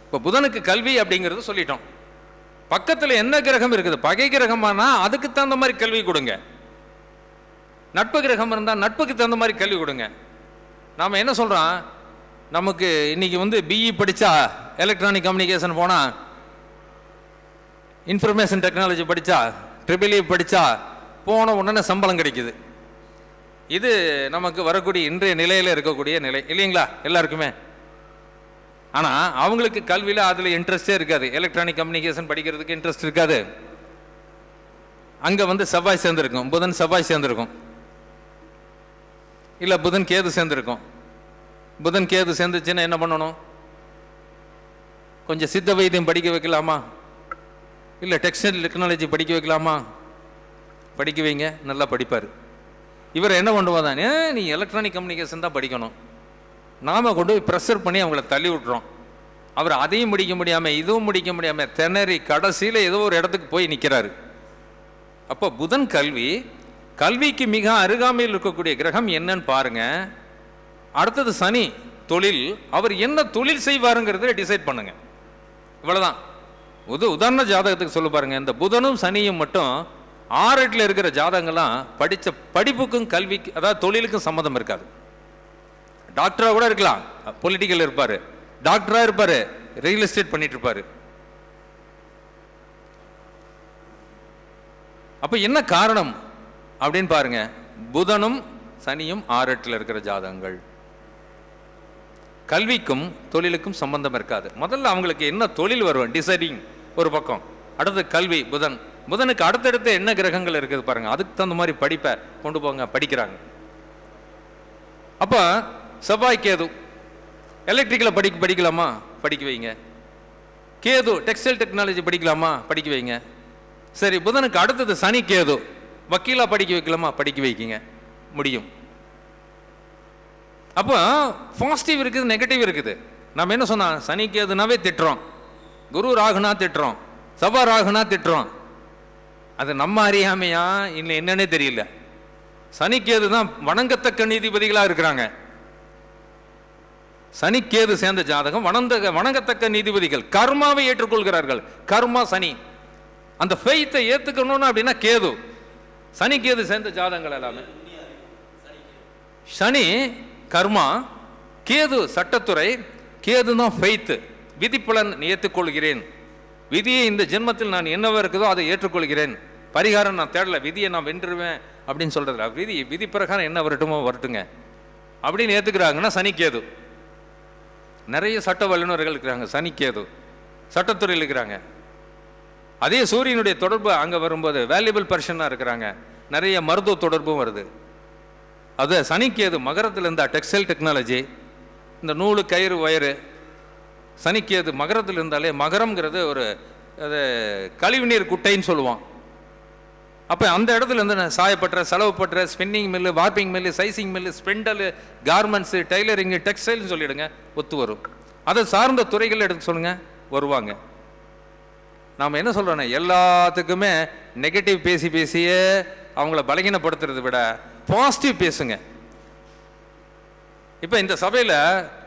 இப்போ புதனுக்கு கல்வி அப்படிங்கிறது சொல்லிட்டோம். பக்கத்தில் என்ன கிரகம் இருக்குது, பகை கிரகமானா அதுக்கு தகுந்த மாதிரி கல்வி கொடுங்க. நட்பு கிரகம் இருந்தால் நட்புக்கு தகுந்த மாதிரி கல்வி கொடுங்க. நாம் என்ன சொல்கிறோம், நமக்கு இன்னைக்கு வந்து பிஇ படித்தா எலக்ட்ரானிக் கம்யூனிகேஷன் போனால், இன்ஃபர்மேஷன் டெக்னாலஜி படித்தா, ட்ரிபிள் இ படித்தா போன உடனே சம்பளம் கிடைக்குது. இது நமக்கு வரக்கூடிய இன்றைய நிலையில் இருக்கக்கூடிய நிலை இல்லைங்களா எல்லாருக்குமே. ஆனால் அவங்களுக்கு கல்வியில் அதில் இன்ட்ரெஸ்டே இருக்காது. எலக்ட்ரானிக் கம்யூனிகேஷன் படிக்கிறதுக்கு இன்ட்ரெஸ்ட் இருக்காது. அங்கே வந்து செவ்வாய் சேர்ந்துருக்கும், புதன் செவ்வாய் சேர்ந்துருக்கும், இல்லை புதன் கேது சேர்ந்துருக்கும். புதன் கேது சேர்ந்துச்சுன்னா என்ன பண்ணணும்? கொஞ்சம் சித்த வைத்தியம் படிக்க வைக்கலாமா, இல்லை டெக்ஸ்டைல் டெக்னாலஜி படிக்க வைக்கலாமா? படிக்க வைங்க, நல்லா படிப்பார். இவர் என்ன பண்ணுவாதான், நீ எலக்ட்ரானிக் கம்யூனிகேஷன் தான் படிக்கணும், நாம் கொண்டு போய் ப்ரெஷர் பண்ணி அவங்கள தள்ளி விட்டுறோம். அவர் அதையும் முடிக்க முடியாமல் இதுவும் முடிக்க முடியாமல் திணறி கடைசியில் ஏதோ ஒரு இடத்துக்கு போய் நிற்கிறாரு. அப்போ புதன் கல்விக்கு மிக அருகாமையில் இருக்கக்கூடிய கிரகம் என்னன்னு பாருங்க. அடுத்தது சனி தொழில், அவர் என்ன தொழில் செய்வாருங்கிறத டிசைட் பண்ணுங்க. இவ்வளவுதான். உதாரண ஜாதகத்துக்கு சொல்ல பாருங்க. இந்த புதனும் சனியும் மட்டும் 6 இருக்கிற ஜாதகங்கள்லாம் படித்த படிப்புக்கும் கல்விக்கு, அதாவது தொழிலுக்கும் சம்மந்தம் இருக்காது. டாக்டராக கூட இருக்கலாம், பொலிட்டிக்கல் இருப்பார், டாக்டராக இருப்பார், ரியல் எஸ்டேட் பண்ணிட்டு இருப்பார். அப்போ என்ன காரணம் அப்படின்னு பாருங்க. புதனும் சனியும் 6 இருக்கிற ஜாதகங்கள் கல்விக்கும் தொழிலுக்கும் சம்பந்தம் இருக்காது. முதல்ல அவங்களுக்கு என்ன தொழில் வரும் டிசைடிங் ஒரு பக்கம், அடுத்து கல்வி. புதனுக்கு அடுத்தடுத்து என்ன கிரகங்கள் இருக்குது பாருங்க, அதுக்கு தகுந்த மாதிரி படிப்பை கொண்டு போங்க, படிக்கிறாங்க. அப்போ செவ்வாய் கேது எலக்ட்ரிக்கலை படிக்கலாமா, படிக்க வைங்க. கேது டெக்ஸ்டைல் டெக்னாலஜி படிக்கலாமா, படிக்க வைங்க. சரி, புதனுக்கு அடுத்தது சனி கேது வக்கீலா படிக்க வைக்கலாமா, படிக்க வைக்கிங்க, முடியும். அப்போ பாசிட்டிவ் இருக்குது, நெகட்டிவ் இருக்குது. நம்ம என்ன சொன்னா, சனி கேதுனாவே திட்டுறோம், குரு ராகுனா திட்டுறோம், செவ்வாய் ராகுனா திட்டுறோம். அது நம்ம அறியாமையா இல்லை என்னன்னே தெரியல. சனிக்கேது தான் வணங்கத்தக்க நீதிபதிகளாக இருக்கிறாங்க. சனிக்கேது சேர்ந்த ஜாதகம் வணங்கத்தக்க நீதிபதிகள், கர்மாவை ஏற்றுக்கொள்கிறார்கள். கர்மா சனி, அந்த ஃபெய்த்தை ஏற்றுக்கணும்னு அப்படின்னா கேது. சனிக்கேது சேர்ந்த ஜாதகங்கள் எல்லாமே. சனி கர்மா, கேது சட்டத்துறை, கேது தான் ஃபெய்த்து, விதிப்பலன் ஏற்றுக்கொள்கிறேன். விதியை இந்த ஜென்மத்தில் நான் என்னவா இருக்குதோ அதை ஏற்றுக்கொள்கிறேன், பரிகாரம் நான் தேடல, விதியை நான் வென்றுவேன் அப்படின்னு சொல்றதுல விதி பிரகாரம் என்ன வரட்டுமோ வரட்டுங்க அப்படின்னு ஏற்றுக்கிறாங்கன்னா சனிக்கேது. நிறைய சட்ட வல்லுநர்கள் இருக்கிறாங்க, சனிக்கேது சட்டத்துறையில் இருக்கிறாங்க. அதே சூரியனுடைய தொடர்பு அங்கே வரும்போது வேல்யூபிள் பர்சனாக இருக்கிறாங்க, நிறைய மருத்துவ தொடர்பும் வருது. அது சனிக்கேது மகரத்தில் இருந்தால் டெக்ஸ்டைல் டெக்னாலஜி, இந்த நூலு கயிறு வயரு. சனிக்கேது மகரத்தில் இருந்தாலே, மகரம்ங்கிறது ஒரு அது கழிவுநீர் குட்டைன்னு சொல்லுவான். அப்போ அந்த இடத்துல இருந்து சாயப்பட்ட, செலவுப்பட்ட, spinning mill, warping mill, sizing mill, spindle, garments, tailoring, டெக்ஸ்டைல்னு சொல்லிடுங்க, ஒத்து வரும். அதை சார்ந்த துறைகள் எடுத்து சொல்லுங்க, வருவாங்க. நாம் என்ன சொல்கிறோன்னா, எல்லாத்துக்குமே நெகட்டிவ் பேசியே அவங்கள பலகீனப்படுத்துறதை விட பாசிட்டிவ் பேசுங்க. இப்போ இந்த சபையில்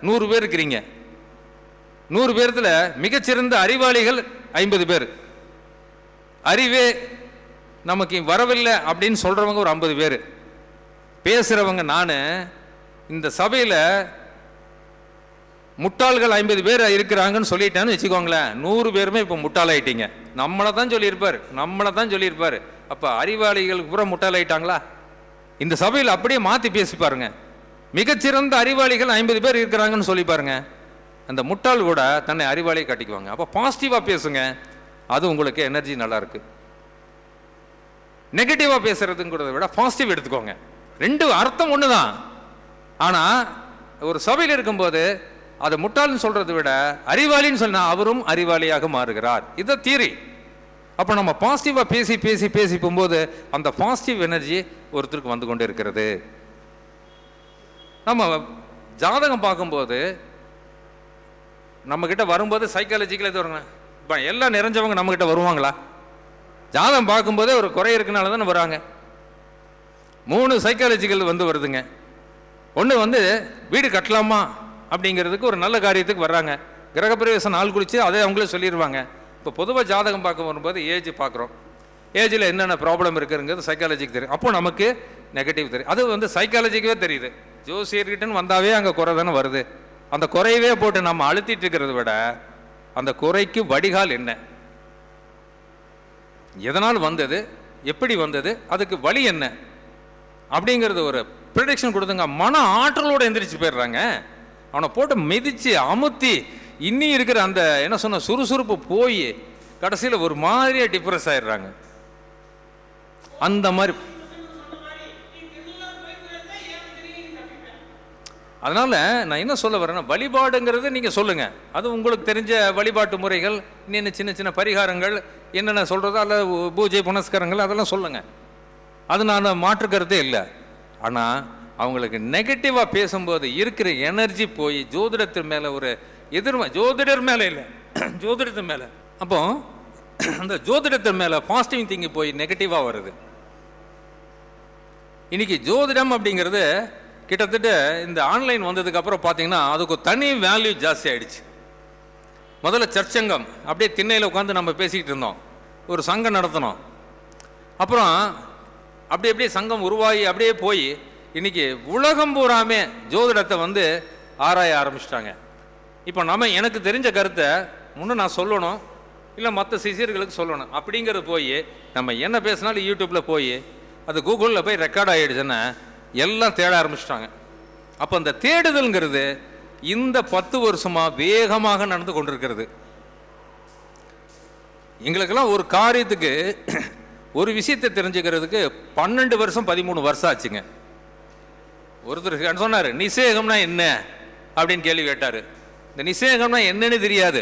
100 பேர் இருக்கிறீங்க, 100 பேர்த்துல மிகச்சிறந்த அறிவாளிகள் 50 பேர், அறிவே நமக்கு வரவில்லை அப்படின்னு சொல்றவங்க ஒரு 50 பேர், பேசுறவங்க நான். இந்த சபையில் முட்டாள்கள் 50 பேர் இருக்கிறாங்கன்னு சொல்லிட்டேன்னு வச்சுக்கோங்களேன், 100 பேருமே இப்போ முட்டாளாயிட்டீங்க. நம்மளை தான் சொல்லியிருப்பாரு. அப்போ அறிவாளிகளுக்கு பூரா முட்டாளாயிட்டாங்களா? இந்த சபையில் அப்படியே மாற்றி பேசி பாருங்க. மிகச்சிறந்த அறிவாளிகள் 50 பேர் இருக்கிறாங்கன்னு சொல்லி பாருங்க, அந்த முட்டாள் கூட தன்னை அறிவாளியை காட்டிக்குவாங்க. அப்போ பாசிட்டிவாக பேசுங்க, அது உங்களுக்கு எனர்ஜி நல்லா இருக்கு. நெகட்டிவாக பேசுறதுங்கிறத விட பாசிட்டிவ் எடுத்துக்கோங்க. ரெண்டு அர்த்தம் ஒன்று தான். ஆனால் ஒரு சபையில் இருக்கும்போது அதை முட்டாள்னு சொல்றதை விட அறிவாளின்னு சொன்னால் அவரும் அறிவாளியாக மாறுகிறார். இதை தீரி. அப்போ நம்ம பாசிட்டிவாக பேசி போகும்போது அந்த பாசிட்டிவ் எனர்ஜி ஒருத்தருக்கு வந்து கொண்டு இருக்கிறது. நம்ம ஜாதகம் பார்க்கும்போது நம்மக்கிட்ட வரும்போது சைக்காலஜிக்கலாக இது வருங்க. இப்போ எல்லாம் நிறைஞ்சவங்க நம்மக்கிட்ட வருவாங்களா? ஜாதகம் பார்க்கும்போதே ஒரு குறை இருக்குனால தானே வராங்க. 3 சைக்காலஜிக்கல் வருதுங்க. ஒன்று வீடு கட்டலாமா அப்படிங்கிறதுக்கு ஒரு நல்ல காரியத்துக்கு வர்றாங்க. கிரகப்பிரவேசம் நாள் குறித்து அதை அவங்களே சொல்லிடுவாங்க. இப்போ பொதுவாக ஜாதகம் பார்க்க வரும்போது ஏஜ் பார்க்குறோம். ஏஜில் என்னென்ன ப்ராப்ளம் இருக்குங்கிறது சைக்காலஜிக்கு தெரியும். அப்போ நமக்கு நெகட்டிவ் தெரியும். அது வந்து சைக்காலஜிக்கவே தெரியுது. ஜோசியர்கிட்டன்னு வந்தாவே அங்கே குறை தானே வருது. அந்த குறையவே போட்டு நம்ம அழுத்திட்டு இருக்கிறத விட அந்த குறைக்கு வடிகால் என்ன, எதனால் வந்தது, எப்படி வந்தது, அதுக்கு வழி என்ன அப்படிங்கிறது ஒரு ப்ரிடிக்ஷன் கொடுத்துங்க. மன ஆற்றலோடு எந்திரிச்சு போயிடுறாங்க. அவனை போட்டு மிதித்து அமுத்தி இன்னி இருக்கிற அந்த என்ன சொன்ன சுறுசுறுப்பு போய் கடைசியில் ஒரு மாதிரியாக டிப்ரெஸ் ஆயிடுறாங்க. அந்த மாதிரி அதனால் நான் என்ன சொல்ல வரேன்னா, வழிபாடுங்கிறது நீங்கள் சொல்லுங்கள். அது உங்களுக்கு தெரிஞ்ச வழிபாட்டு முறைகள், இன்னும் சின்ன சின்ன பரிகாரங்கள் என்னென்ன சொல்கிறதோ அல்ல பூஜை புனஸ்காரங்கள் அதெல்லாம் சொல்லுங்கள். அது நான் மாற்றுக்கிறதே இல்லை. ஆனால் அவங்களுக்கு நெகட்டிவாக பேசும்போது இருக்கிற எனர்ஜி போய் ஜோதிடத்து மேலே ஒரு எதிர்மை, ஜோதிடர் மேலே இல்லை, ஜோதிடத்து மேலே. அப்போ அந்த ஜோதிடத்து மேலே பாசிட்டிவ் திங்கி போய் நெகட்டிவாக வருது. இன்னைக்கு ஜோதிடம் அப்படிங்கிறது கிட்டத்தட்ட இந்த ஆன்லைன் வந்ததுக்கு அப்புறம் பார்த்தீங்கன்னா அதுக்கு தனி வேல்யூ ஜாஸ்தி ஆயிடுச்சு. முதல்ல சர்ச்சங்கம் அப்படியே திண்ணையில் உட்காந்து நம்ம பேசிக்கிட்டு இருந்தோம், ஒரு சங்கம் நடத்தினோம். அப்புறம் அப்படியே சங்கம் உருவாகி அப்படியே போய் இன்னைக்கு உலகம் பூராமே ஜோதிடத்தை வந்து ஆராய ஆரம்பிச்சிட்டாங்க. இப்போ எனக்கு தெரிஞ்ச கருத்தை முன்னே நான் சொல்லணும், இல்லை மற்ற சிஷியர்களுக்கு சொல்லணும் அப்படிங்கிறது போய் நம்ம என்ன பேசினாலும் யூடியூப்பில் போய் அது கூகுளில் போய் ரெக்கார்ட் ஆகிடுச்சுன்னா எல்லாம் தேட ஆரம்பிச்சிட்டாங்க. அப்போ அந்த தேடுதல்ங்கிறது இந்த 10 வருஷமாக வேகமாக நடந்து கொண்டிருக்கிறது. எங்களுக்கெல்லாம் ஒரு காரியத்துக்கு ஒரு விஷயத்தை தெரிஞ்சுக்கிறதுக்கு 12 வருஷம் 13 வருஷம் ஆச்சுங்க. ஒருத்தர் சொன்னார், நிசேகம்னா என்ன அப்படின்னு கேள்வி கேட்டார். இந்த நிசேகம்னா என்னன்னு தெரியாது,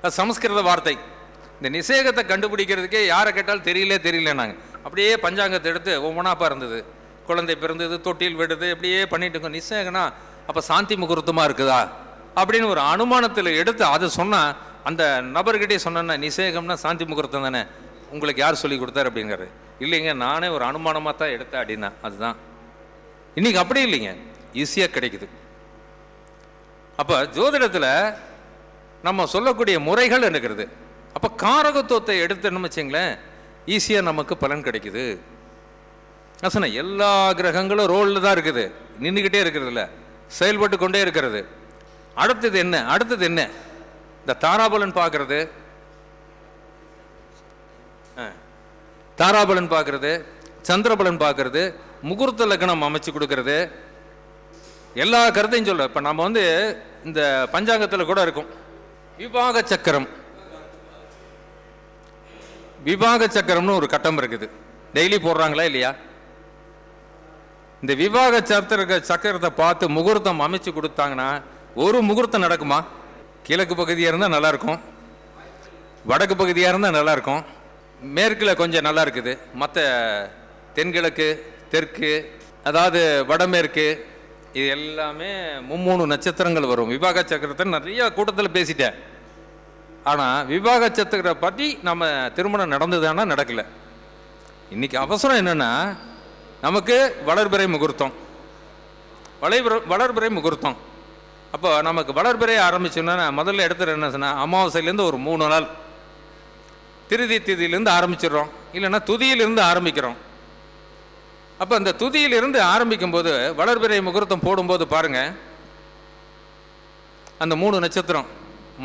அது சமஸ்கிருத வார்த்தை. இந்த நிசேகத்தை கண்டுபிடிக்கிறதுக்கே யாரை கேட்டாலும் தெரியல நாங்கள் அப்படியே பஞ்சாங்கத்தை எடுத்து ஒவ்வொன்றா இருந்தது. குழந்தை பிறந்தது, தொட்டில் விடுது, அப்படியே பண்ணிட்டு இருக்கோம். நிசேகனா அப்போ சாந்தி முகூர்த்தமாக இருக்குதா அப்படின்னு ஒரு அனுமானத்தில் எடுத்து அதை சொன்னால் அந்த நபர்கிட்டே சொன்னேன்னா நிசேகம்னா சாந்தி முகூர்த்தம் தானே, உங்களுக்கு யார் சொல்லி கொடுத்தாரு அப்படிங்கிறாரு. இல்லைங்க, நானே ஒரு அனுமானமாக தான் எடுத்தேன் அப்படின்னா. அதுதான் இன்னைக்கு அப்படி இல்லைங்க, ஈஸியாக கிடைக்குது. அப்போ ஜோதிடத்தில் நம்ம சொல்லக்கூடிய முறைகள் இருக்கிறது. அப்போ காரகத்துவத்தை எடுத்துன்னு வச்சுங்களேன், ஈஸியாக நமக்கு பலன் கிடைக்குது. சொன்ன எல்லா கிரகங்களும் ரோலில் தான் இருக்குது, நின்றுக்கிட்டே இருக்கிறது இல்லை, செயல்பட்டு கொண்டே இருக்கிறது. அடுத்தது என்ன இந்த தாராபலன் பார்க்கறது, தாராபலன் பார்க்கறது, சந்திரபலன் பார்க்கறது, முகூர்த்த லக்னம் அமைச்சு கொடுக்கறது, எல்லா கருத்தையும் சொல்ல. இப்போ நம்ம வந்து இந்த பஞ்சாங்கத்தில் கூட இருக்கும் விவாக சக்கரம். விவாக சக்கரம்னு ஒரு கட்டம் இருக்குது, டெய்லி போடுறாங்களா இல்லையா? இந்த விவாக சக்கரத்தை பார்த்து முகூர்த்தம் அமைச்சு கொடுத்தாங்கன்னா ஒரு முகூர்த்தம் நடக்குமா? கிழக்கு பகுதியாக இருந்தால் நல்லா இருக்கும், வடக்கு பகுதியாக இருந்தால் நல்லா இருக்கும், மேற்கில் கொஞ்சம் நல்லா இருக்குது, மற்ற தென்கிழக்கு, தெற்கு, அதாவது வடமேற்கு, இது எல்லாமே 3 நட்சத்திரங்கள் வரும். விவாக சக்கரத்தை நிறைய கூட்டத்தில் பேசிட்டேன். ஆனால் விவாக சக்கரை பற்றி நம்ம திருமணம் நடந்ததுன்னா நடக்கலை. இன்னைக்கு அவசரம் என்னென்னா, நமக்கு வளர்பிறை முகூர்த்தம், வளர்பிறை முகூர்த்தம். அப்போ நமக்கு வளர்பிறை ஆரம்பிச்சோன்னா முதல்ல எடுத்துகிற என்ன சொன்னால் அமாவாசையிலேருந்து ஒரு 3 நாள் திருதி திதியிலேருந்து ஆரம்பிச்சிடுறோம், இல்லைன்னா துதியிலிருந்து ஆரம்பிக்கிறோம். அப்போ அந்த துதியிலிருந்து ஆரம்பிக்கும்போது வளர்பிறை முகூர்த்தம் போடும்போது பாருங்கள், அந்த 3 நட்சத்திரம்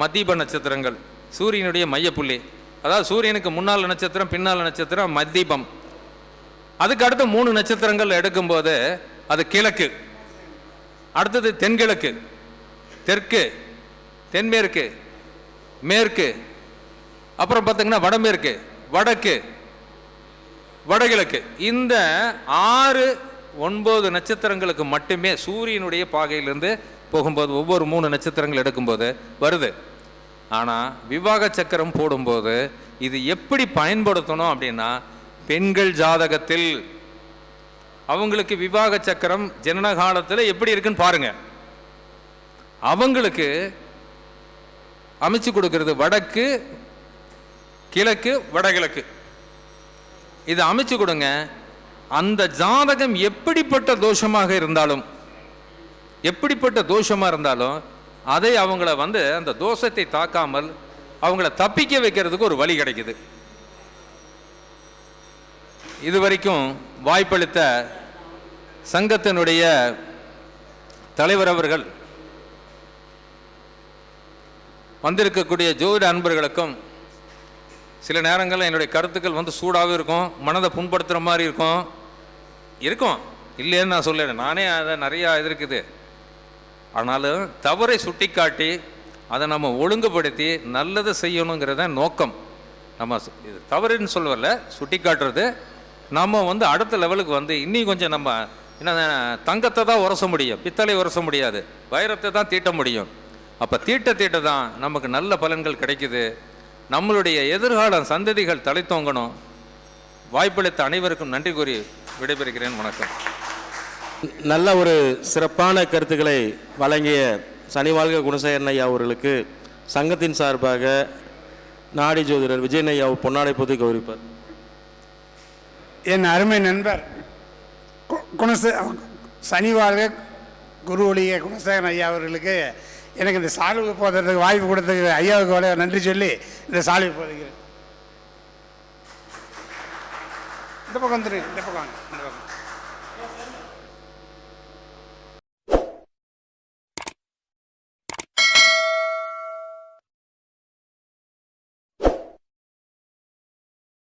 மதீப நட்சத்திரங்கள், சூரியனுடைய மையப்புள்ளி, அதாவது சூரியனுக்கு முன்னால் நட்சத்திரம், பின்னால் நட்சத்திரம் மதீபம். அதுக்கு அடுத்து 3 நட்சத்திரங்கள் எடுக்கும்போது அது கிழக்கு, அடுத்தது தென்கிழக்கு, தெற்கு, தென்மேற்கு, மேற்கு, அப்புறம் பார்த்தீங்கன்னா வடமேற்கு, வடக்கு, வடகிழக்கு. இந்த 6 9 நட்சத்திரங்களுக்கு மட்டுமே சூரியனுடைய பாகையிலிருந்து போகும்போது ஒவ்வொரு 3 நட்சத்திரங்கள் எடுக்கும்போது வருது. ஆனால் விவாக சக்கரம் போடும்போது இது எப்படி பயன்படுத்தணும் அப்படின்னா, பெண்கள் ஜாதகத்தில் அவங்களுக்கு விவாக சக்கரம் ஜனன காலத்தில் எப்படி இருக்குன்னு பாருங்க. அவங்களுக்கு அமைச்சு கொடுக்கறது வடக்கு, கிழக்கு, வடகிழக்கு, இதை அமைச்சு கொடுங்க. அந்த ஜாதகம் எப்படிப்பட்ட தோஷமாக இருந்தாலும் அதை அவங்கள வந்து அந்த தோஷத்தை தாக்காமல் அவங்கள தப்பிக்க வைக்கிறதுக்கு ஒரு வழி கிடைக்குது. இதுவரைக்கும் வாய்ப்பளித்த சங்கத்தினுடைய தலைவர் அவர்கள், வந்திருக்கக்கூடிய ஜோதிட அன்பர்களுக்கும், சில நேரங்களில் என்னுடைய கருத்துக்கள் வந்து சூடாகவும் இருக்கும், மனதை புண்படுத்துகிற மாதிரி இருக்கும் இல்லைன்னு நான் சொல்லிடுறேன். நானே அதை நிறையா இது இருக்குது. ஆனாலும் தவறை சுட்டி காட்டி அதை நம்ம ஒழுங்குபடுத்தி நல்லதை செய்யணுங்கிறத நோக்கம். நம்ம இது தவறுன்னு சொல்லவில்லை, சுட்டி காட்டுறது. நம்ம வந்து அடுத்த லெவலுக்கு வந்து இன்னும் கொஞ்சம் நம்ம என்ன, தங்கத்தை தான் உரச முடியும், பித்தளை உரச முடியாது, வைரத்தை தான் தீட்ட முடியும். அப்போ தீட்ட தான் நமக்கு நல்ல பலன்கள் கிடைக்குது. நம்மளுடைய எதிர்கால சந்ததிகள் தலைத்தோங்கணும். வாய்ப்பளித்த அனைவருக்கும் நன்றி கூறி விடைபெறுகிறேன். வணக்கம். நல்ல ஒரு சிறப்பான கருத்துக்களை வழங்கிய சனிவாழ்க குணசேகரன் ஐயா அவர்களுக்கு சங்கத்தின் சார்பாக நாடி ஜோதிடர் விஜயன் ஐயா பொன்னாடை பொது கௌரிப்பார். என் அருமை நண்பர் சனிவாழ்க குரு ஒளிய குணசேகரன் ஐயா அவர்களுக்கு எனக்கு இந்த சால்வை போதுறதுக்கு வாய்ப்பு கொடுத்ததுக்கு ஐயாவுக்கு நன்றி சொல்லி இந்த சால்வை போதுகிறேன். இந்த பக்கம் வந்துடுங்க, இந்த பக்கம் வாங்க, இந்த பக்கம்.